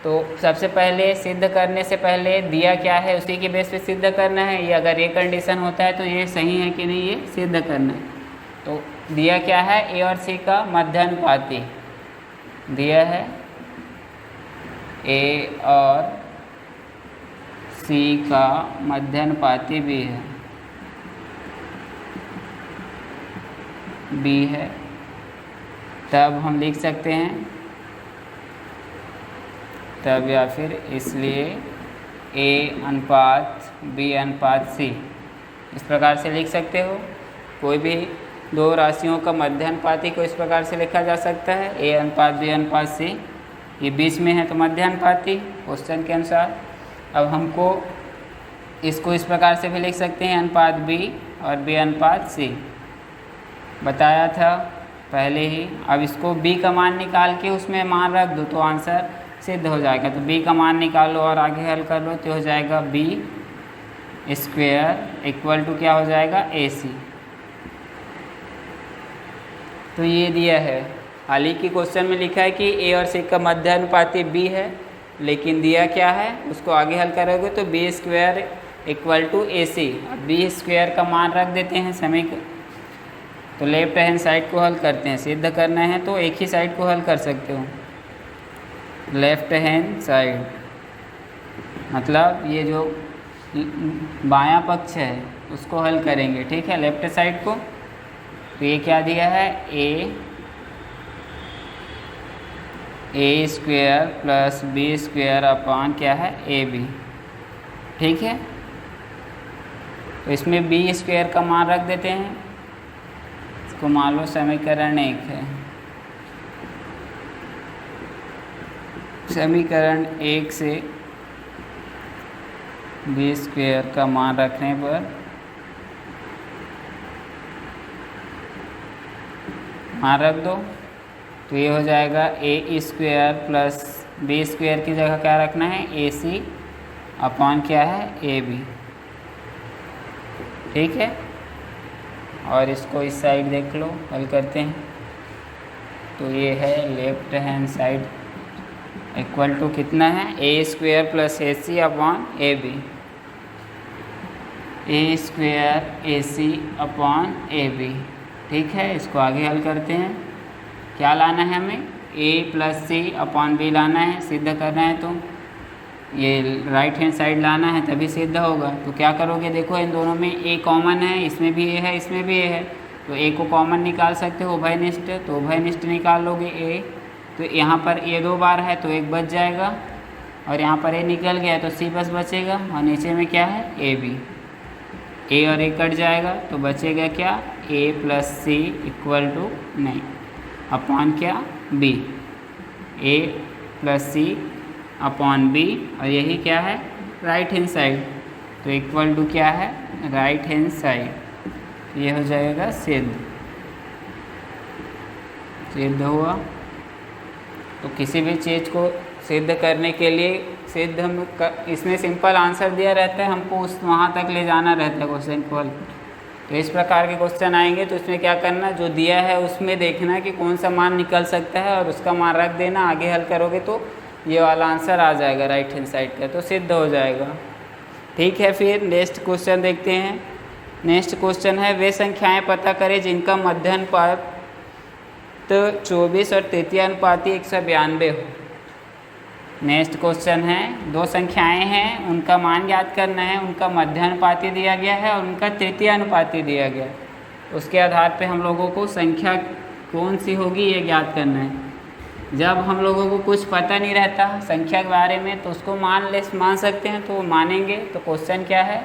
तो सबसे पहले सिद्ध करने से पहले दिया क्या है उसी के बेस पे सिद्ध करना है। ये अगर ये कंडीशन होता है तो ये सही है कि नहीं, ये सिद्ध करना है। तो दिया क्या है, ए और सी का मध्यानुपाती दिया है, ए और सी का मध्यानुपाती भी है, बी है, तब हम लिख सकते हैं, तब या फिर इसलिए ए अनुपात बी अनुपात सी, इस प्रकार से लिख सकते हो। कोई भी दो राशियों का मध्यानुपाती को इस प्रकार से लिखा जा सकता है, ए अनुपात बी अनुपात सी, ये बीच में है तो मध्यानुपाती क्वेश्चन के अनुसार। अब हमको इसको इस प्रकार से भी लिख सकते हैं, अनुपात बी और बी अनुपात सी, बताया था पहले ही। अब इसको बी का मान निकाल के उसमें मान रख दो तो आंसर सिद्ध हो जाएगा। तो बी का मान निकालो और आगे हल कर लो तो हो जाएगा बी स्क्वायर इक्वल टू क्या हो जाएगा, ए सी। तो ये दिया है, हाल ही की क्वेश्चन में लिखा है कि ए और सी का मध्यानुपाती बी है, लेकिन दिया क्या है उसको आगे हल करोगे तो बी स्क्वायर इक्वल टू ए सी। अब बी स्क्वायर का मान रख देते हैं समीकरण, तो लेफ्ट हैंड साइड को हल करते हैं। सिद्ध करना है तो एक ही साइड को हल कर सकते हो, लेफ्ट हैंड साइड, मतलब ये जो बायां पक्ष है उसको हल करेंगे। ठीक है, लेफ्ट साइड को। तो ये क्या दिया है, a square plus b square upon क्या है, ए बी। ठीक है, तो इसमें बी स्क्वायर का मान रख देते हैं, इसको मान लो समीकरण 1 है। समीकरण 1 से बी स्क्वायर का मान रखने पर मान रख दो तो ये हो जाएगा ए स्क्वायर प्लस बी स्क्वायर की जगह क्या रखना है, ए सी अपॉन क्या है, ए बी। ठीक है, और इसको इस साइड देख लो, हल करते हैं। तो ये है left hand side equal to कितना है, a square plus a c upon a b, a square a c upon a b. ठीक है, इसको आगे हल करते हैं। क्या लाना है हमें, ए प्लस सी अपॉन बी लाना है, सिद्ध करना है तो ये राइट हैंड साइड लाना है तभी सिद्ध होगा। तो क्या करोगे, देखो इन दोनों में ए कॉमन है, इसमें भी ए है इसमें भी ए है, तो ए को कॉमन निकाल सकते हो उभयनिष्ठ, तो उभयनिष्ठ निकाल लोगे ए। तो यहाँ पर ए 2 बार है तो एक बच जाएगा, और यहाँ पर ए निकल गया तो सी बस बचेगा, और नीचे में क्या है, ए बी। ए और ए कट जाएगा तो बचेगा क्या, ए प्लस सी इक्वल टू नहीं अपॉन क्या, बी, ए प्लस सी अपॉन बी, और यही क्या है राइट हैंड साइड, तो इक्वल टू क्या है, राइट हैंड साइड, ये हो जाएगा सिद्ध। सिद्ध हुआ। तो किसी भी चीज़ को सिद्ध करने के लिए इसमें सिंपल आंसर दिया रहता है, हमको उस वहाँ तक ले जाना रहता है क्वेश्चन को हल। तो इस प्रकार के क्वेश्चन आएंगे तो इसमें क्या करना, जो दिया है उसमें देखना कि कौन सा मान निकल सकता है और उसका मान रख देना। आगे हल करोगे तो ये वाला आंसर आ जाएगा राइट हैंड साइड का, तो सिद्ध हो जाएगा। ठीक है, फिर नेक्स्ट क्वेश्चन देखते हैं। नेक्स्ट क्वेश्चन है, वे संख्याएं पता करें जिनका मध्य अनुपात 24 और तृतीय अनुपाती 192 हो। नेक्स्ट क्वेश्चन है, दो संख्याएं हैं, उनका मान ज्ञात करना है, उनका मध्य अनुपाती दिया गया है और उनका तृतीय अनुपाती दिया गया है। उसके आधार पे हम लोगों को संख्या कौन सी होगी ये ज्ञात करना है। जब हम लोगों को कुछ पता नहीं रहता संख्या के बारे में तो उसको मान सकते हैं, तो मानेंगे। तो क्वेश्चन क्या है,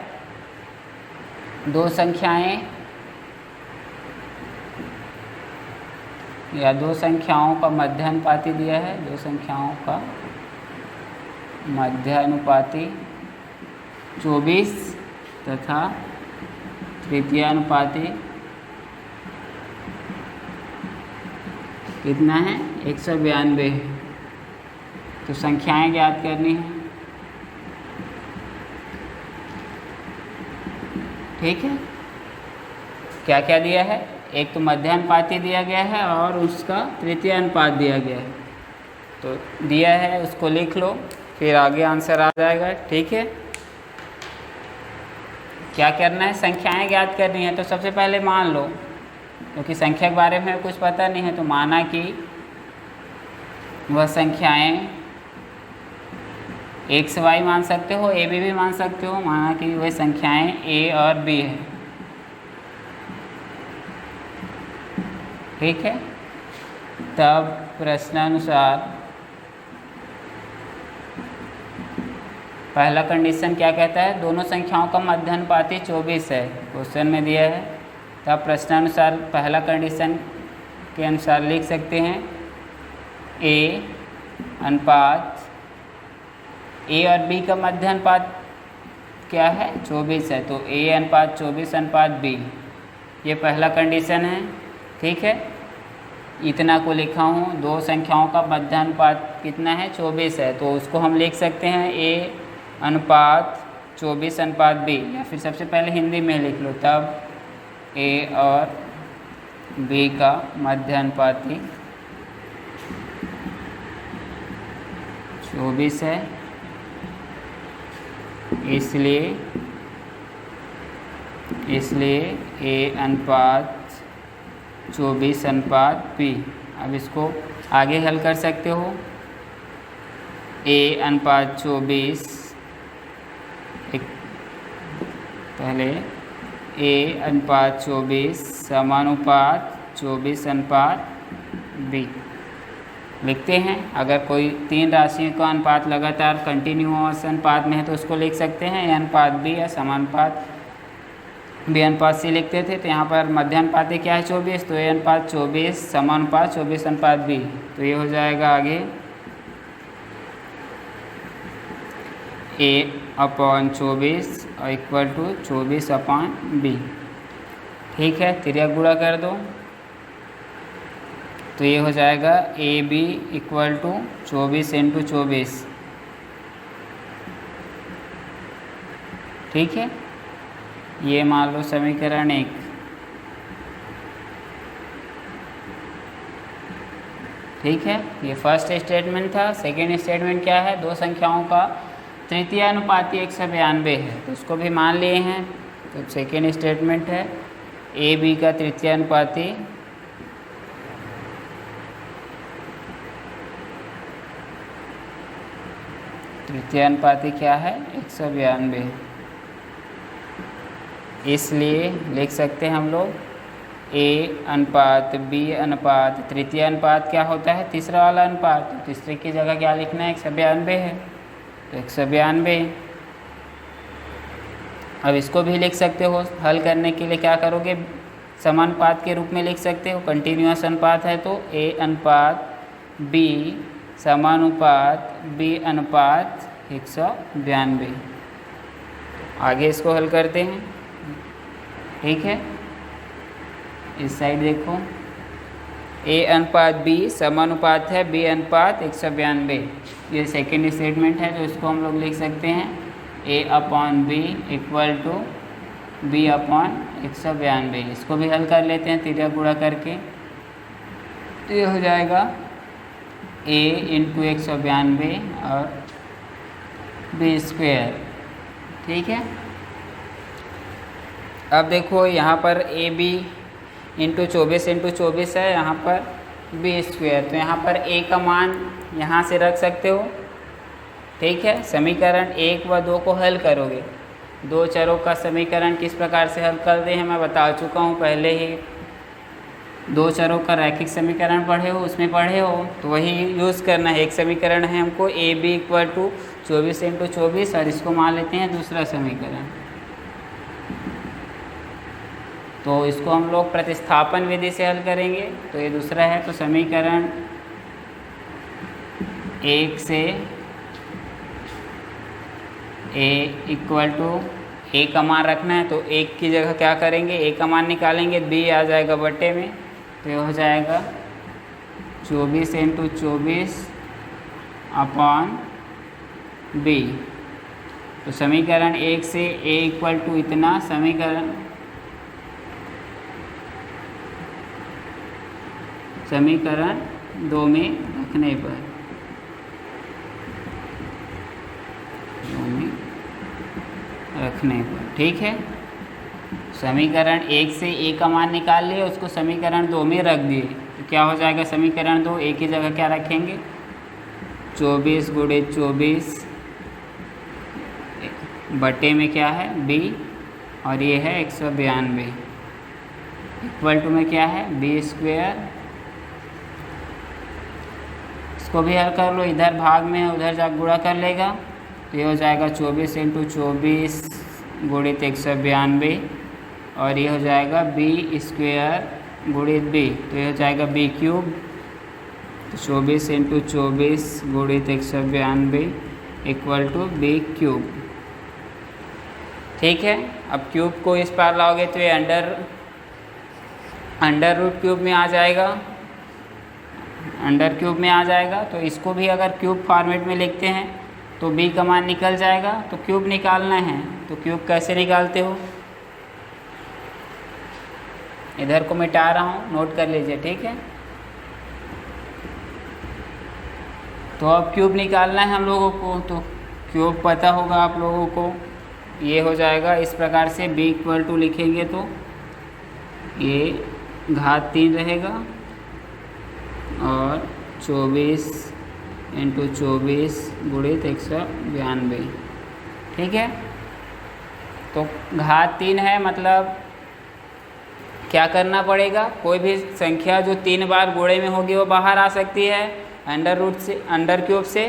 दो संख्याएं या दो संख्याओं का मध्य अनुपाती दिया है, दो संख्याओं का मध्य अनुपाती 24 तथा तृतीय अनुपाती कितना है, 192। तो संख्याएं ज्ञात करनी है। ठीक है, क्या क्या दिया है, एक तो मध्य अनुपाती दिया गया है और उसका तृतीय अनुपात दिया गया है। तो दिया है उसको लिख लो, फिर आगे आंसर आ जाएगा। ठीक है, क्या करना है, संख्याएं ज्ञात करनी है। तो सबसे पहले मान लो, क्योंकि संख्या के बारे में कुछ पता नहीं है, तो माना कि वह संख्याएं एक्स वाई मान सकते हो, ए बी भी मान सकते हो। माना कि वह संख्याएं ए और बी है। ठीक है, तब प्रश्नानुसार पहला कंडीशन क्या कहता है, दोनों संख्याओं का मध्य अनुपाती 24 है, क्वेश्चन में दिया है। तब प्रश्नानुसार पहला कंडीशन के अनुसार लिख सकते हैं, ए अनुपात ए और बी का मध्य अनुपात क्या है, 24 है। तो ए अनुपात 24 अनुपात बी, ये पहला कंडीशन है। ठीक है, इतना को लिखा हूँ, दो संख्याओं का मध्य अनुपात कितना है, 24 है। तो उसको हम लिख सकते हैं ए अनुपात 24 अनुपात बी, या फिर सबसे पहले हिंदी में लिख लो। तब ए और बी का मध्य अनुपाती 24 है, इसलिए ए अनुपात 24 अनुपात बी। अब इसको आगे हल कर सकते हो। ए अनुपात 24, पहले ए अनुपात 24 समानुपात 24 अनुपात बी लिखते हैं। अगर कोई तीन राशियों का अनुपात लगातार कंटिन्यूअस अनुपात में है तो उसको लिख सकते हैं ए अनुपात बी, या समानुपात बी अनुपात सी लिखते थे। तो यहाँ पर मध्य अनुपाती क्या है, 24, तो ए अनुपात 24 समानुपात 24 अनुपात बी। तो ये हो जाएगा आगे ए अपॉन 24 और इक्वल टू 24 अपॉन बी। ठीक है, तिर्यक गुणा कर दो तो ये हो जाएगा A B equal to 24 into 24। ठीक है, ये मान लो समीकरण 1। ठीक है, ये फर्स्ट स्टेटमेंट था। सेकेंड स्टेटमेंट क्या है, दो संख्याओं का तृतीय अनुपाती 192 है, तो उसको भी मान लिए हैं। तो सेकेंड स्टेटमेंट है ए बी का तृतीय अनुपाती क्या है, 192। इसलिए लिख सकते हैं हम लोग ए अनुपात बी अनुपात तृतीय अनुपात क्या होता है, तीसरा वाला अनुपात। तो तीसरे की जगह क्या लिखना है, 192 है, तो 192। अब इसको भी लिख सकते हो, हल करने के लिए क्या करोगे, समानुपात के रूप में लिख सकते हो। कंटिन्यूअस अनुपात है तो ए अनुपात बी समानुपात बी अनुपात 192। आगे इसको हल करते हैं। ठीक है, इस साइड देखो, ए अनुपात बी समानुपात है बी अनुपात 192। ये सेकेंड स्टेटमेंट है, तो इसको हम लोग लिख सकते हैं a upon b equal to b upon 192। इसको भी हल कर लेते हैं तिर्यक गुणा करके, तो ये हो जाएगा ए इंटू 192 और बी स्क्वेयर। ठीक है, अब देखो यहाँ पर ए बी इंटू 24 है, यहाँ पर बी स्क्वेयर, तो यहाँ पर ए का मान यहाँ से रख सकते हो। ठीक है, समीकरण 1 व 2 को हल करोगे। दो चरों का समीकरण किस प्रकार से हल कर दे हैं मैं बता चुका हूँ पहले ही। दो चरों का रैखिक समीकरण पढ़े हो, उसमें पढ़े हो, तो वही यूज़ करना है। एक समीकरण है हमको A B equal to 24 into 24, और इसको मान लेते हैं दूसरा समीकरण। तो इसको हम लोग प्रतिस्थापन विधि से हल करेंगे, तो ये दूसरा है। तो समीकरण 1 से ए इक्वल टू ए का मान रखना है, तो 1 की जगह क्या करेंगे, ए का मान निकालेंगे, बी आ जाएगा बटे में, तो ये हो जाएगा 24 इंटू 24 अपॉन बी। तो समीकरण 1 से ए इक्वल टू इतना, समीकरण 2 में रखने पर, ठीक है। समीकरण 1 से ए का मान निकाल लिए, उसको समीकरण 2 में रख दिए, तो क्या हो जाएगा समीकरण 2, ए की जगह क्या रखेंगे 24 गुणे 24 बटे में क्या है बी, और ये है 192 इक्वल टू में क्या है बी स्क्वेयर। इसको भी हल कर लो, इधर भाग में है उधर जा गुणा कर लेगा, तो ये हो जाएगा 24 इंटू 24 गुणित 192, और ये हो जाएगा बी स्क्वेयर गुणित बी, तो ये हो जाएगा बी क्यूब। तो 24 इंटू 24 गुणित 192 इक्वल टू बी क्यूब। ठीक है, अब क्यूब को इस पार लाओगे तो ये अंडर रूट क्यूब में आ जाएगा, अंडर क्यूब में आ जाएगा। तो इसको भी अगर क्यूब फॉर्मेट में लिखते हैं तो b का मान निकल जाएगा। तो क्यूब निकालना है, तो क्यूब कैसे निकालते हो, इधर को मिटा रहा हूँ, नोट कर लीजिए। ठीक है, तो अब क्यूब निकालना है हम लोगों को, तो क्यूब पता होगा आप लोगों को, ये हो जाएगा इस प्रकार से, b इक्वल टू लिखेंगे तो ये घात 3 रहेगा, और 24 इंटू 24 गुणित 192। ठीक है, तो घात 3 है, मतलब क्या करना पड़ेगा, कोई भी संख्या जो 3 बार गुणे में होगी वो बाहर आ सकती है अंडर रूट से, अंडर क्यूब से।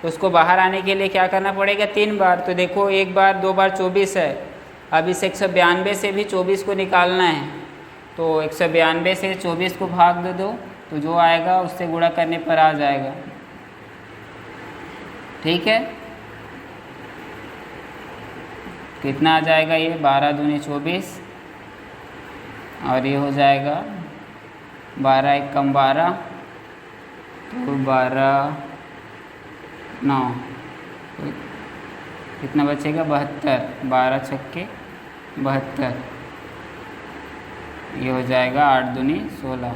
तो उसको बाहर आने के लिए क्या करना पड़ेगा 3 बार। तो देखो 1 बार 2 बार 24 है, अब इस 192 से भी 24 को निकालना है, तो 192 से 24 को भाग दे दो, तो जो आएगा उससे गुणा करने पर आ जाएगा। ठीक है, कितना आ जाएगा ये 12 दूनी 24, और ये हो जाएगा 12 एकम 12, तो 12 9, तो कितना बचेगा 72, 12 छक्के 72, ये हो जाएगा 8 दूनी 16।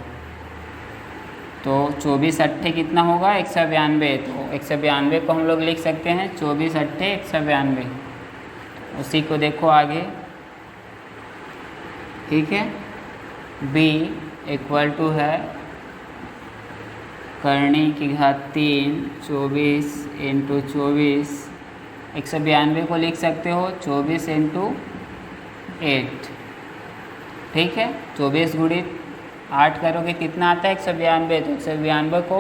तो 24 अट्ठे कितना होगा 192, तो 192 को हम लोग लिख सकते हैं 24 अट्ठे 192। उसी को देखो आगे। ठीक है, b इक्वल टू है करनी की घात 3 24 इंटू 24, 192 को लिख सकते हो 24 इंटू 8। ठीक है, 24 गुणित 8 करोगे कितना आता है 192, तो 192 को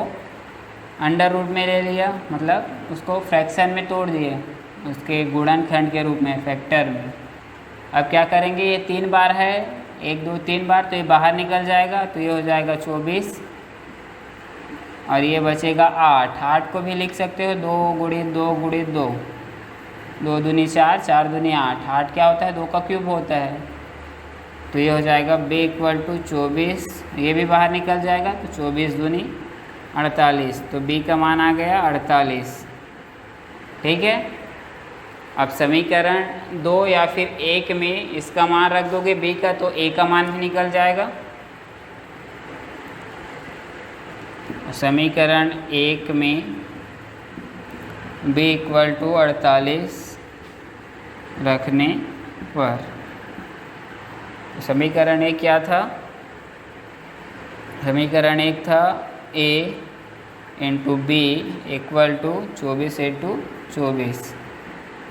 अंडर रूट में ले लिया, मतलब उसको फ्रैक्शन में तोड़ दिए, उसके गुणनखंड के रूप में, फैक्टर में। अब क्या करेंगे, ये 3 बार है, 1 2 3 बार, तो ये बाहर निकल जाएगा, तो ये हो जाएगा 24, और ये बचेगा 8। 8 को भी लिख सकते हो 2 गुणित 2 गुणित 2, 2 दूनी 4, 4 दूनी 8। 8 क्या होता है 2 का क्यूब होता है, तो ये हो जाएगा b इक्वल टू 24, ये भी बाहर निकल जाएगा तो 24 दूनी 48, तो b का मान आ गया 48। ठीक है, अब समीकरण 2 या फिर 1 में इसका मान रख दोगे b का, तो a का मान भी निकल जाएगा। समीकरण 1 में b इक्वल टू 48 रखने पर समीकरण 1 क्या था? समीकरण 1 था a into B equal to 24 into 24।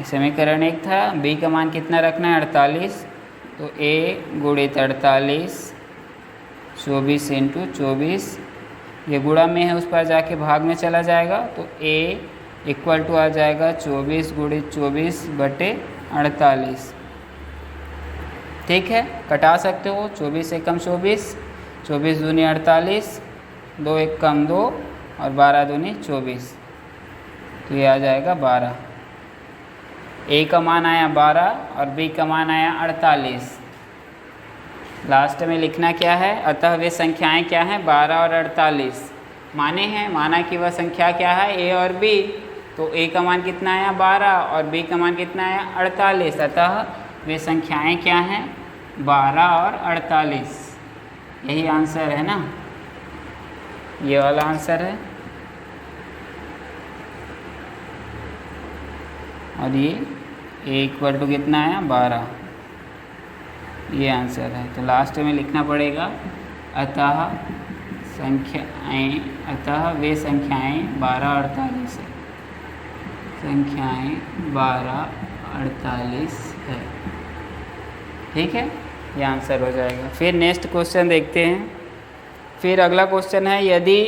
समीकरण 1 था। b का मान कितना रखना है? 48, तो a गुणित 48 24 इंटू 24, ये गुणा में है, उस पर जाके भाग में चला जाएगा, तो a इक्वल टू आ जाएगा 24 गुणित 24 बटे 48। ठीक है, कटा सकते हो, 24 से कम 24, 24 दूनी 48, 2 एक कम 2 और 12 दूनी 24, तो ये आ जाएगा 12। a का मान आया 12 और b का मान आया 48। लास्ट में लिखना क्या है? अतः वे संख्याएं क्या हैं? 12 और 48 माने हैं। माना कि वह संख्या क्या है? a और b। तो a का मान कितना आया? 12 और b का मान कितना आया? 48। अतः वे संख्याएं क्या हैं? 12 और 48। यही आंसर है ना, ये वाला आंसर है। और ये a इक्वल टू कितना आया? 12, ये आंसर है। तो लास्ट में लिखना पड़ेगा अतः संख्याएं, अतः वे संख्याएं 12 48 है, संख्याएं 12 48 है। ठीक है, ये आंसर हो जाएगा। फिर नेक्स्ट क्वेश्चन देखते हैं। फिर अगला क्वेश्चन है, यदि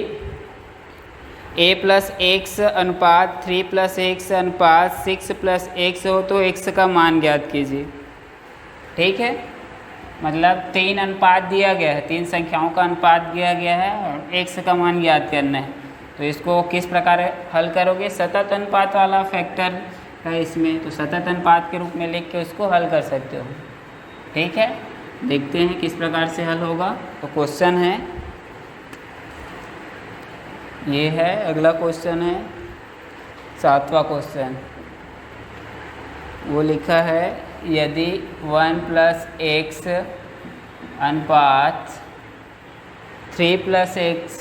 a प्लस एक्स अनुपात 3 प्लस एक्स अनुपात 6 प्लस एक्स हो तो x का मान ज्ञात कीजिए। ठीक है, मतलब 3 अनुपात दिया गया है, 3 संख्याओं का अनुपात दिया गया है और x का मान ज्ञात करना है। तो इसको किस प्रकार हल करोगे? सतत अनुपात वाला फैक्टर है इसमें, तो सतत अनुपात के रूप में लिख के उसको हल कर सकते हो। ठीक है, देखते हैं किस प्रकार से हल होगा। तो क्वेश्चन है, ये है अगला क्वेश्चन है 7वां क्वेश्चन। वो लिखा है, यदि 1 प्लस एक्स अनुपात 3 प्लस एक्स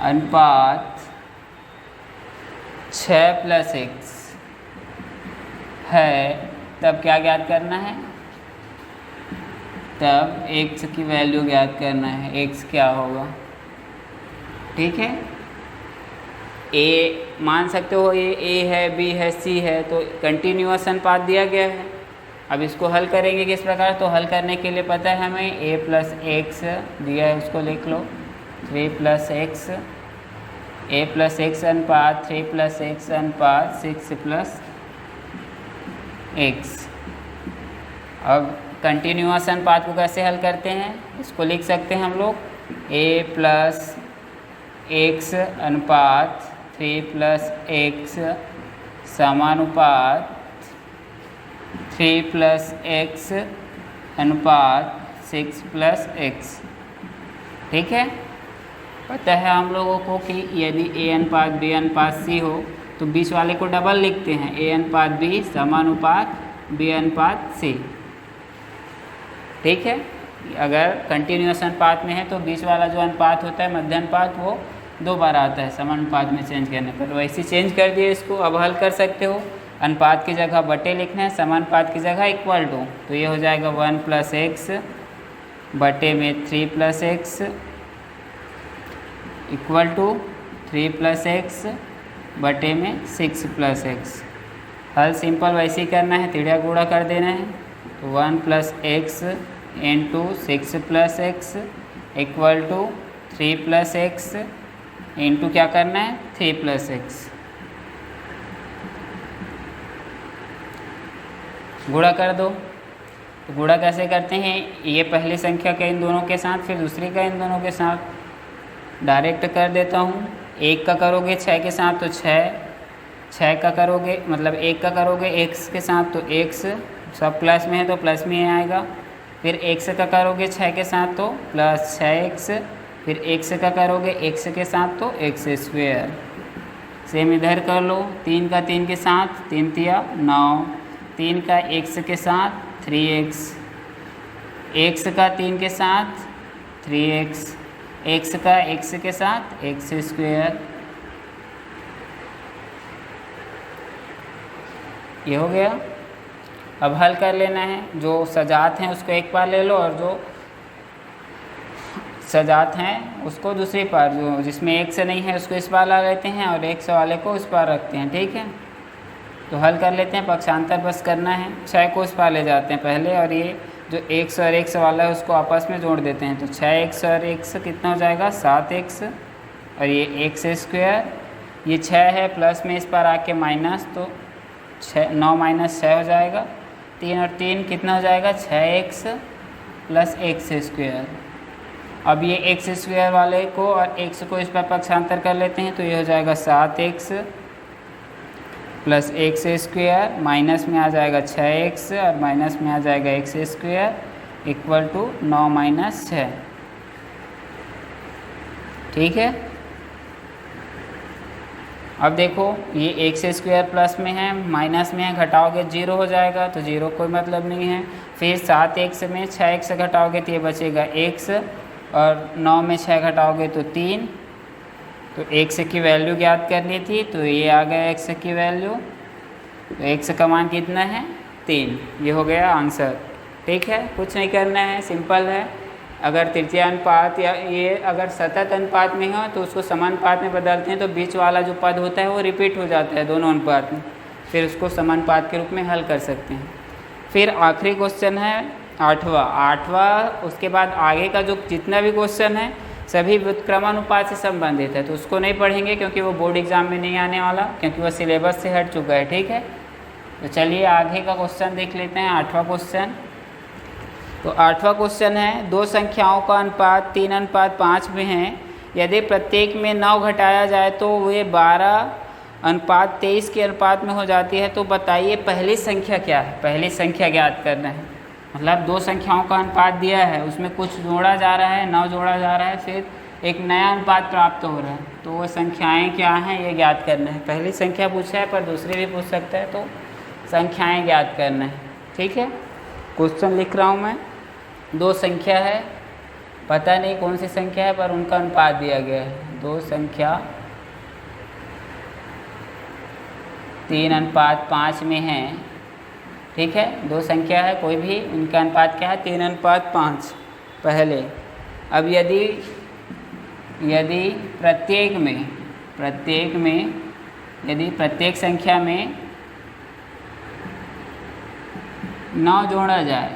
अनुपात 6 प्लस एक्स है, तब क्या ज्ञात करना है? तब x की वैल्यू ज्ञात करना है। x क्या होगा? ठीक है, a मान सकते हो, ये a है, b है, c है, तो कंटिन्यूअस अनुपात दिया गया है। अब इसको हल करेंगे किस प्रकार? तो हल करने के लिए पता है हमें a प्लस एक्स दिया है, उसको लिख लो 3 plus x, a plus x अनुपात 3 प्लस एक्स अनुपात 6 प्लस एक्स। अब कंटिन्यूअस अनुपात को कैसे हल करते हैं? इसको लिख सकते हैं हम लोग a प्लस एक्स अनुपात 3 प्लस एक्स समानुपात 3 प्लस एक्स अनुपात 6 प्लस एक्स। ठीक है, पता है हम लोगों को कि यदि a अनुपात b अनुपात c हो तो बीच वाले को डबल लिखते हैं, a अनुपात b समानुपात b अनुपात c। ठीक है, अगर कंटिन्यूअस अनुपात में है तो बीच वाला जो अनुपात होता है मध्य अनुपात, वो 2 बार आता है समानुपात में चेंज करने पर। वैसे चेंज कर दिए इसको। अब हल कर सकते हो, अनुपात की जगह बटे लिखना है, समानुपात की जगह इक्वल टू। तो ये हो जाएगा 1 प्लस एक्स बटे में 3 plus x equal to 3 plus x बटे में 6 प्लस एक्स। हल सिंपल वैसे ही करना है, तिड़ा गुणा कर देना है। तो 1 plus x into 6 plus x equal to 3 plus x into क्या करना है? 3 प्लस एक्स। गुणा कर दो। तो गुणा कैसे करते हैं? ये पहली संख्या का इन दोनों के साथ, फिर दूसरी का इन दोनों के साथ डायरेक्ट कर देता हूँ। 1 का करोगे 6 के साथ तो 6 का करोगे, मतलब 1 का करोगे x के साथ तो x सब प्लस में है तो प्लस में ही आएगा। फिर x का करोगे 6 के साथ तो प्लस 6x, फिर x का करोगे x के साथ तो x स्क्वेयर। सेम इधर कर लो, 3 का 3 के साथ 3 तिया 9, 3 का x के साथ 3x, x का 3 के साथ 3x, x का x के साथ x स्क्वेयर। ये हो गया। अब हल कर लेना है, जो सजात हैं उसको एक बार ले लो और जो सजात हैं उसको दूसरी बार, जो जिसमें x नहीं है उसको इस बार ला लेते हैं और x वाले को उस बार रखते हैं, ठीक है। तो हल कर लेते हैं, पक्षांतर बस करना है। 6 को उस पार ले जाते हैं पहले और ये जो x और x वाला है उसको आपस में जोड़ देते हैं। तो 6x और x कितना हो जाएगा 7x और ये x स्क्वायर, ये 6 है प्लस में इस पर आके माइनस, तो 9 माइनस 6 हो जाएगा। 3 और 3 कितना हो जाएगा 6x प्लस x स्क्वायर। अब ये x स्क्वायर वाले को और x को इस पर पक्षांतर कर लेते हैं तो ये हो जाएगा 7x plus x square, minus में आ जाएगा 6x और माइनस में आ जाएगा x square equal to 9 minus 6, ठीक है। अब देखो ये x स्क्वायर प्लस में है, माइनस में है, घटाओगे 0 हो जाएगा तो 0 कोई मतलब नहीं है। फिर 7x में 6x घटाओगे तो ये बचेगा x और 9 में 6 घटाओगे तो 3। तो x की वैल्यू ज्ञात करनी थी तो ये आ गया x की वैल्यू, तो x का मान कितना है 3। ये हो गया आंसर, ठीक है। कुछ नहीं करना है, सिंपल है। अगर तृतीय अनुपात या ये अगर सतत अनुपात में हो तो उसको समानुपात में बदलते हैं तो बीच वाला जो पद होता है वो रिपीट हो जाता है दोनों अनुपात में, फिर उसको समानुपात के रूप में हल कर सकते हैं। फिर आखिरी क्वेश्चन है 8वां। उसके बाद आगे का जो जितना भी क्वेश्चन है सभी व्युत्क्रमानुपात से संबंधित है, तो उसको नहीं पढ़ेंगे क्योंकि वो बोर्ड एग्जाम में नहीं आने वाला, क्योंकि वो सिलेबस से हट चुका है, ठीक है। तो चलिए आगे का क्वेश्चन देख लेते हैं, 8वां क्वेश्चन। तो 8वां क्वेश्चन है, दो संख्याओं का अनुपात 3:5 में है, यदि प्रत्येक में 9 घटाया जाए तो वे 12:23 के अनुपात में हो जाती है, तो बताइए पहली संख्या क्या है। पहली संख्या ज्ञात करना है, मतलब दो संख्याओं का अनुपात दिया है, उसमें कुछ जोड़ा जा रहा है, 9 जोड़ा जा रहा है, फिर एक नया अनुपात प्राप्त हो रहा है, तो वो संख्याएँ क्या हैं ये ज्ञात करना है। पहली संख्या पूछा है पर दूसरी भी पूछ सकता है, तो संख्याएँ ज्ञात करना है, ठीक है। क्वेश्चन लिख रहा हूँ मैं, दो संख्या है, पता नहीं कौन सी संख्या है पर उनका अनुपात दिया गया है। दो संख्या 3:5 में है, ठीक है। दो संख्या है कोई भी, उनका अनुपात क्या है 3:5 पहले। अब यदि प्रत्येक संख्या में 9 जोड़ा जाए,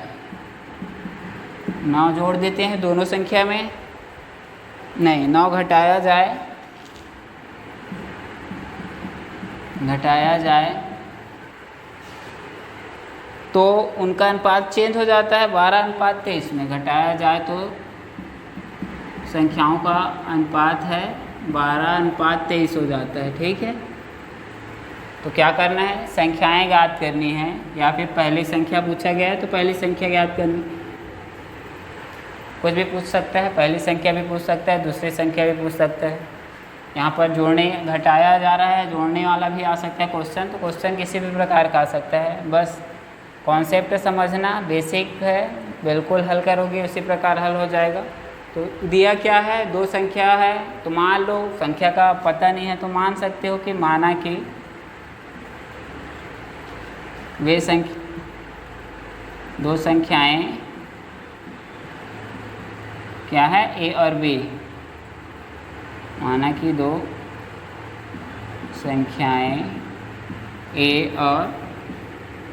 9 जोड़ देते हैं दोनों संख्या में, नहीं 9 घटाया जाए तो उनका अनुपात चेंज हो जाता है 12:23 में। घटाया जाए तो संख्याओं का अनुपात है 12:23 हो जाता है, ठीक है। तो क्या करना है, संख्याएं ज्ञात करनी है, या फिर पहली संख्या पूछा गया है तो पहली संख्या ज्ञात करनी, कुछ भी पूछ सकता है, पहली संख्या भी पूछ सकता है, दूसरी संख्या भी पूछ सकता है। यहाँ पर जोड़ने घटाया जा रहा है, जोड़ने वाला भी आ सकता है क्वेश्चन, तो क्वेश्चन किसी भी प्रकार का आ सकता है, बस कॉन्सेप्ट समझना बेसिक है, बिल्कुल हल करोगे उसी प्रकार हल हो जाएगा। तो दिया क्या है, दो संख्या है, तो मान लो संख्या का पता नहीं है तो मान सकते हो कि माना कि वे दो संख्याएं क्या है ए और बी, माना कि दो संख्याएं ए और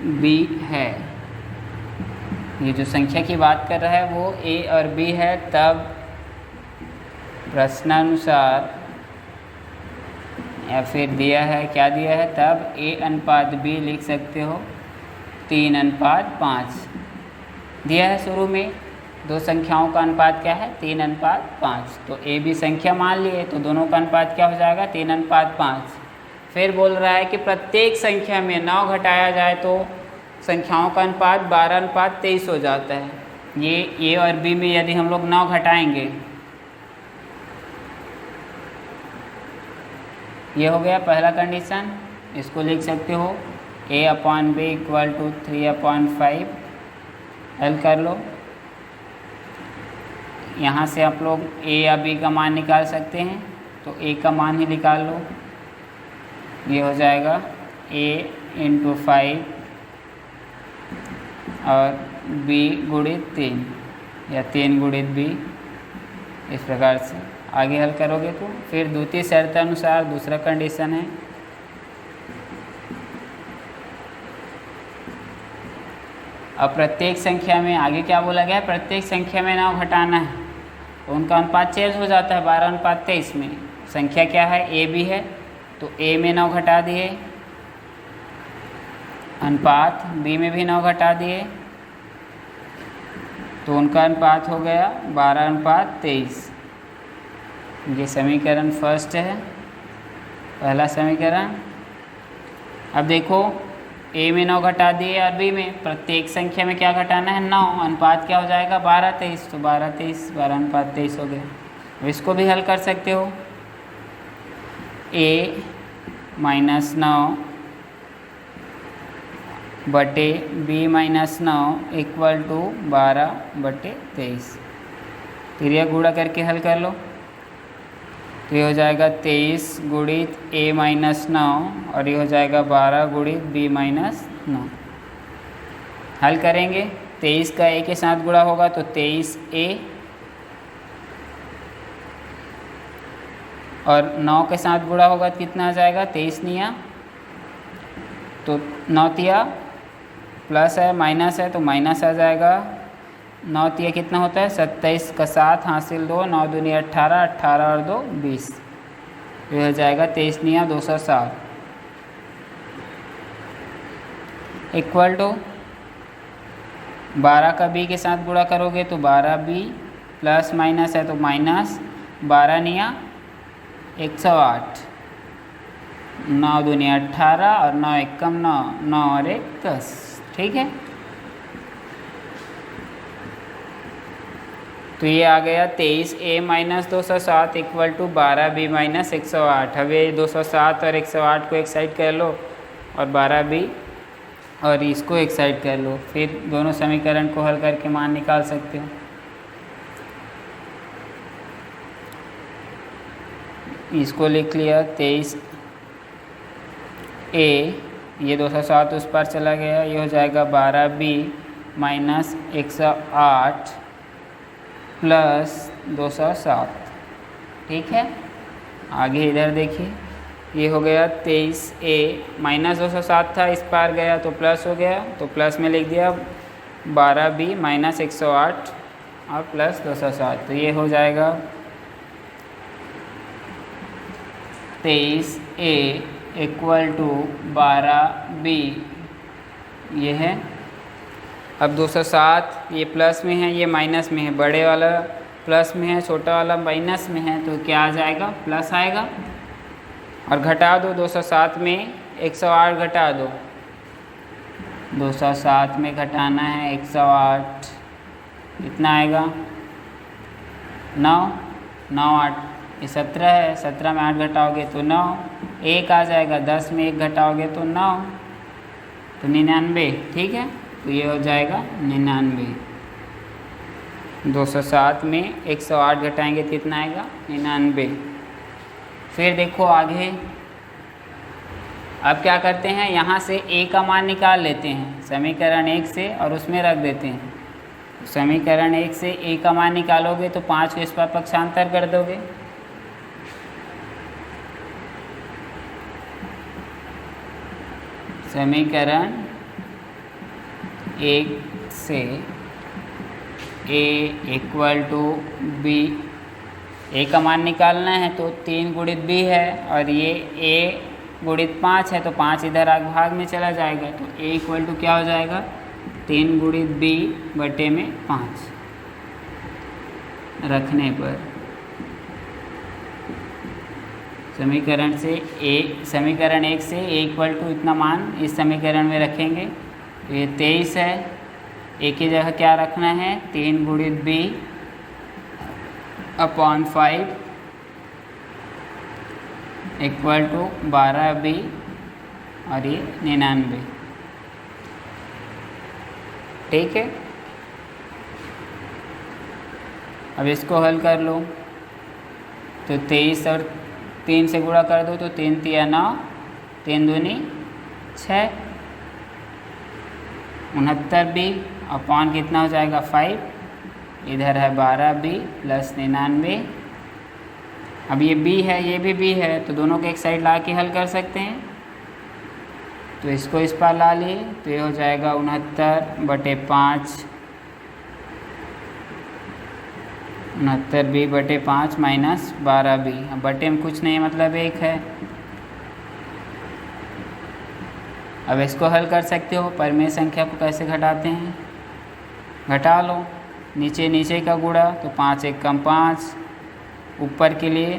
बी है। ये जो संख्या की बात कर रहा है वो ए और बी है, तब प्रश्नानुसार या फिर दिया है, क्या दिया है, तब A/B लिख सकते हो 3:5 दिया है। शुरू में दो संख्याओं का अनुपात क्या है 3:5, तो ए बी संख्या मान लिए तो दोनों का अनुपात क्या हो जाएगा 3:5। फिर बोल रहा है कि प्रत्येक संख्या में 9 घटाया जाए तो संख्याओं का अनुपात 12:23 हो जाता है। ये ए और बी में यदि हम लोग 9 घटाएंगे, ये हो गया पहला कंडीशन। इसको लिख सकते हो a/b = 3/5। हल कर लो। यहाँ से आप लोग a या b का मान निकाल सकते हैं, तो a का मान ही निकाल लो। ये हो जाएगा a × 5 और b × 3 या 3 × b। इस प्रकार से आगे हल करोगे तो फिर द्वितीय शर्त अनुसार दूसरा कंडीशन है, अब प्रत्येक संख्या में आगे क्या बोला गया है, प्रत्येक संख्या में 9 घटाना है, तो उनका अनुपात चेंज हो जाता है 12:23 में। संख्या क्या है, ए बी है, तो ए में 9 घटा दिए, अनुपात बी में भी 9 घटा दिए, तो उनका अनुपात हो गया 12:23। ये समीकरण फर्स्ट है, पहला समीकरण। अब देखो ए में 9 घटा दिए और बी में, प्रत्येक संख्या में क्या घटाना है, 9। अनुपात क्या हो जाएगा 12:23, तो 12:23 हो गया। अब इसको भी हल कर सकते हो, a - 9 बटे b - 9 = 12/23। फिर यह गुणा करके हल कर लो, तो ये हो जाएगा 23 × a - 9 और ये हो जाएगा 12 × b - 9। हल करेंगे, 23 का a के साथ गुणा होगा तो 23a और 9 के साथ गुणा होगा तो कितना आ जाएगा, 23 निया, तो 9 तिया प्लस है माइनस है तो माइनस आ जाएगा। 9 तिया कितना होता है, 27 का 7 हासिल 2, 9 दूनी 18, 18 और 2 20, ये हो जाएगा 23 निया 207 इक्वल टू 12 का b के साथ गुणा करोगे तो 12b प्लस माइनस है तो माइनस 12 निया 108, 9 दूनी 18 और 9 एकम 9, 9 और 1 10। ठीक है, तो ये आ गया 23a - 207 = 12b - 108। अब ये 207 और 108 को एक साइड कर लो और 12b और इसको एक साइड कर लो, फिर दोनों समीकरण को हल करके मान निकाल सकते हो। इसको लिख लिया 23a, ये 207 उस पर चला गया, ये हो जाएगा 12b - 108 प्लस 207। ठीक है, आगे इधर देखिए, ये हो गया 23a - 207 था, इस पार गया तो प्लस हो गया, तो प्लस में लिख दिया 12b - 108 और प्लस 207, तो ये हो जाएगा 23a = 12b। ये है। अब 207 ये प्लस में है, ये माइनस में है, बड़े वाला प्लस में है, छोटा वाला माइनस में है, तो क्या आ जाएगा, प्लस आएगा। और घटा दो, 207 में 108 घटा दो, 207 में घटाना है 108, कितना आएगा 9, 9 8 ये 17 है, 17 में 8 घटाओगे तो 9, 1 आ जाएगा, 10 में 1 घटाओगे तो 9, तो 99। ठीक है, तो ये हो जाएगा 99। 207 में 108 घटाएंगे तो कितना आएगा 99। फिर देखो आगे, अब क्या करते हैं, यहाँ से a का मान निकाल लेते हैं समीकरण 1 से और उसमें रख देते हैं। समीकरण 1 से a का मान निकालोगे तो 5 को इस पर पक्षांतर कर दोगे, समीकरण 1 से a = b, a का मान निकालना है तो 3 × b है और ये a × 5 है, तो 5 इधर आगे भाग में चला जाएगा, तो a = क्या हो जाएगा 3 × b बटे में 5 रखने पर समीकरण 1 से a = इतना मान इस समीकरण में रखेंगे तो ये 23 है। ए की जगह क्या रखना है, 3 गुणित b upon 5 equal to 12b और ये 99। ठीक है, अब इसको हल कर लो। तो 23 और 3 से गुणा कर दो तो 3 तिया 9, 3 दूनी 6, 69b अपॉन कितना हो जाएगा 5, इधर है 12b प्लस 99। अब ये b है, ये भी b है, तो दोनों को एक साइड ला के हल कर सकते हैं। तो इसको इस पार ला लिए तो ये हो जाएगा 69/5, 69b/5 माइनस 12b। अब बटे में कुछ नहीं है, मतलब 1 है। अब इसको हल कर सकते हो। परिमेय संख्या को कैसे घटाते हैं, घटा लो। नीचे नीचे का गुणा तो 5 1 कम 5, ऊपर के लिए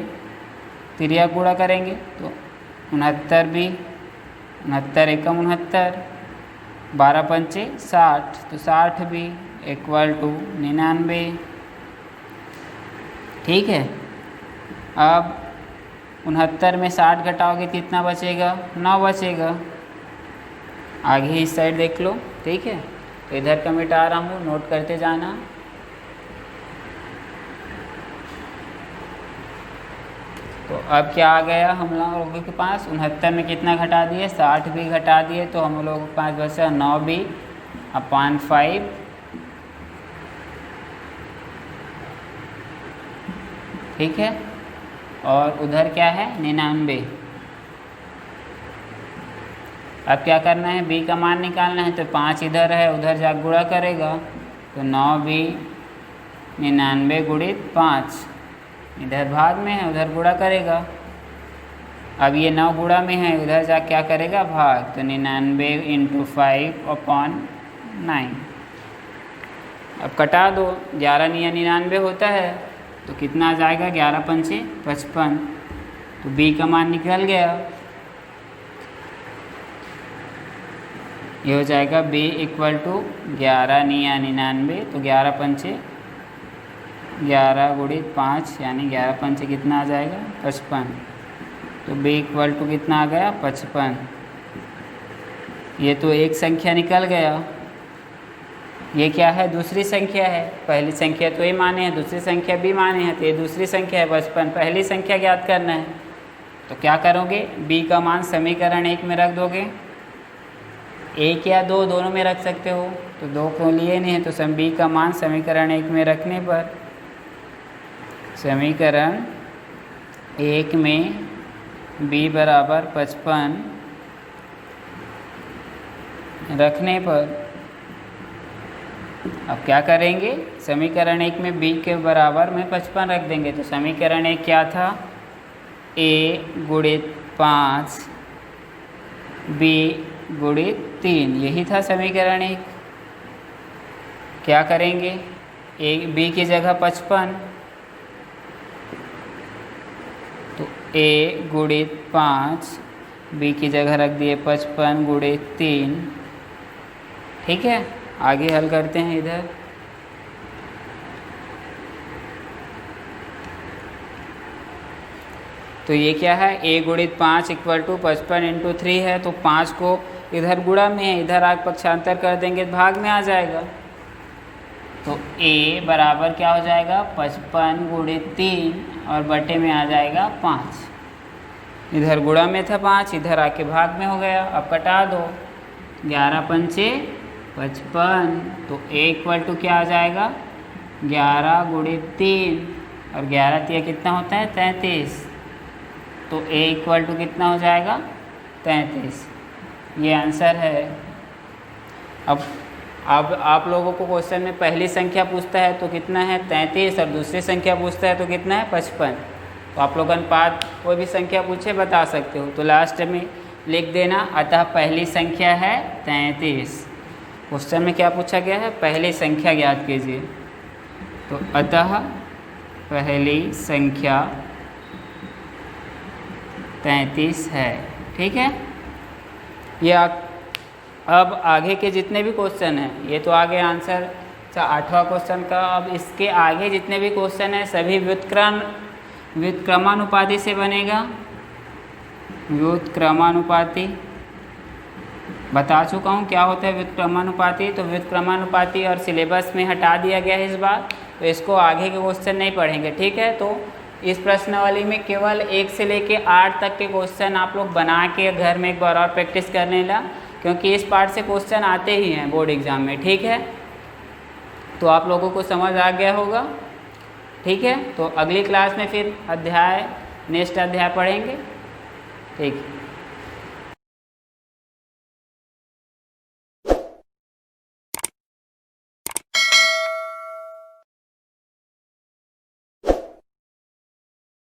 तिर्यक गुणा करेंगे तो 69b, 69 एकम 69, 12 पंचे 60, तो 60b इक्वल टू 99। ठीक है, अब 69 में 60 घटाओगे कितना बचेगा, 9 बचेगा। आगे इस साइड देख लो। ठीक है, तो इधर का मिटा रहा हूँ, नोट करते जाना। तो अब क्या आ गया हम लोगों के पास, 69 में कितना घटा दिए, 60 भी घटा दिए, तो हम लोगों के पास बचा 9b अपॉन 5 ठीक है, और उधर क्या है 99। अब क्या करना है, b का मान निकालना है। तो 5 इधर है, उधर जा गुणा करेगा तो 9b 99 गुणित 5, इधर भाग में है, उधर गुणा करेगा। अब ये 9 गुणा में है, उधर जा क्या करेगा भाग, तो 99 × 5 अपॉन 9। अब कटा दो, 11 × 99 होता है, तो कितना आ जाएगा, 11 पंचे 55। तो b का मान निकल गया। ये हो जाएगा b इक्वल टू 11 × 99, तो 11 पंचे 11 गुणित 5 यानी 11 पंचे कितना आ जाएगा 55। तो b इक्वल टू कितना आ गया 55। ये तो एक संख्या निकल गया। ये क्या है, दूसरी संख्या है। पहली संख्या तो ये माने हैं, दूसरी संख्या भी माने हैं, तो ये दूसरी संख्या है 55। पहली संख्या ज्ञात करना है, तो क्या करोगे, b का मान समीकरण 1 में रख दोगे। 1 या 2 दोनों में रख सकते हो, तो 2 को लिए नहीं है, तो b का मान समीकरण 1 में रखने पर, समीकरण 1 में b बराबर 55 रखने पर अब क्या करेंगे, समीकरण 1 में b के बराबर में 55 रख देंगे। तो समीकरण 1 क्या था, a गुणित 5 b गुणित 3, यही था समीकरण 1। क्या करेंगे, b की जगह 55, तो a गुणित 5 b की जगह रख दिए 55 गुणित 3। ठीक है, आगे हल करते हैं इधर। तो ये क्या है, a गुणित 5 इक्वल टू 55 × 3 है, तो 5 को इधर गुणा में है, इधर आग पक्षांतर कर देंगे तो भाग में आ जाएगा। तो a बराबर क्या हो जाएगा 55 गुणित 3 और बटे में आ जाएगा 5। इधर गुणा में था 5, इधर आके भाग में हो गया। अब कटा दो, 11 पंचे 55, तो a इक्वल टू क्या आ जाएगा 11 गुणित 3 और 11 तिया कितना होता है 33, तो a इक्वल टू कितना हो जाएगा 33। ये आंसर है। अब आप लोगों को क्वेश्चन में पहली संख्या पूछता है तो कितना है 33 और दूसरी संख्या पूछता है तो कितना है 55। तो आप लोग अनुपात कोई भी संख्या पूछे बता सकते हो, तो लास्ट में लिख देना अतः पहली संख्या है 33। क्वेश्चन में क्या पूछा गया है, पहली संख्या ज्ञात कीजिए। तो अतः पहली संख्या 33 है। ठीक है, यह अब आगे के जितने भी क्वेश्चन हैं, ये तो आगे आंसर 8वां क्वेश्चन का। अब इसके आगे जितने भी क्वेश्चन हैं सभी व्युत्क्रमानुपाती से बनेगा। व्युत्क्रमानुपाती बता चुका हूँ क्या होता है व्युत्क्रमानुपाती। तो व्युत्क्रमानुपाती और सिलेबस में हटा दिया गया है इस बार, तो इसको आगे के क्वेश्चन नहीं पढ़ेंगे, ठीक है। तो इस प्रश्नावली में केवल 1 से लेके 8 तक के क्वेश्चन आप लोग बना के घर में एक बार और प्रैक्टिस कर लेना, क्योंकि इस पार्ट से क्वेश्चन आते ही हैं बोर्ड एग्जाम में, ठीक है। तो आप लोगों को समझ आ गया होगा, ठीक है। तो अगली क्लास में फिर नेक्स्ट अध्याय पढ़ेंगे, ठीक है।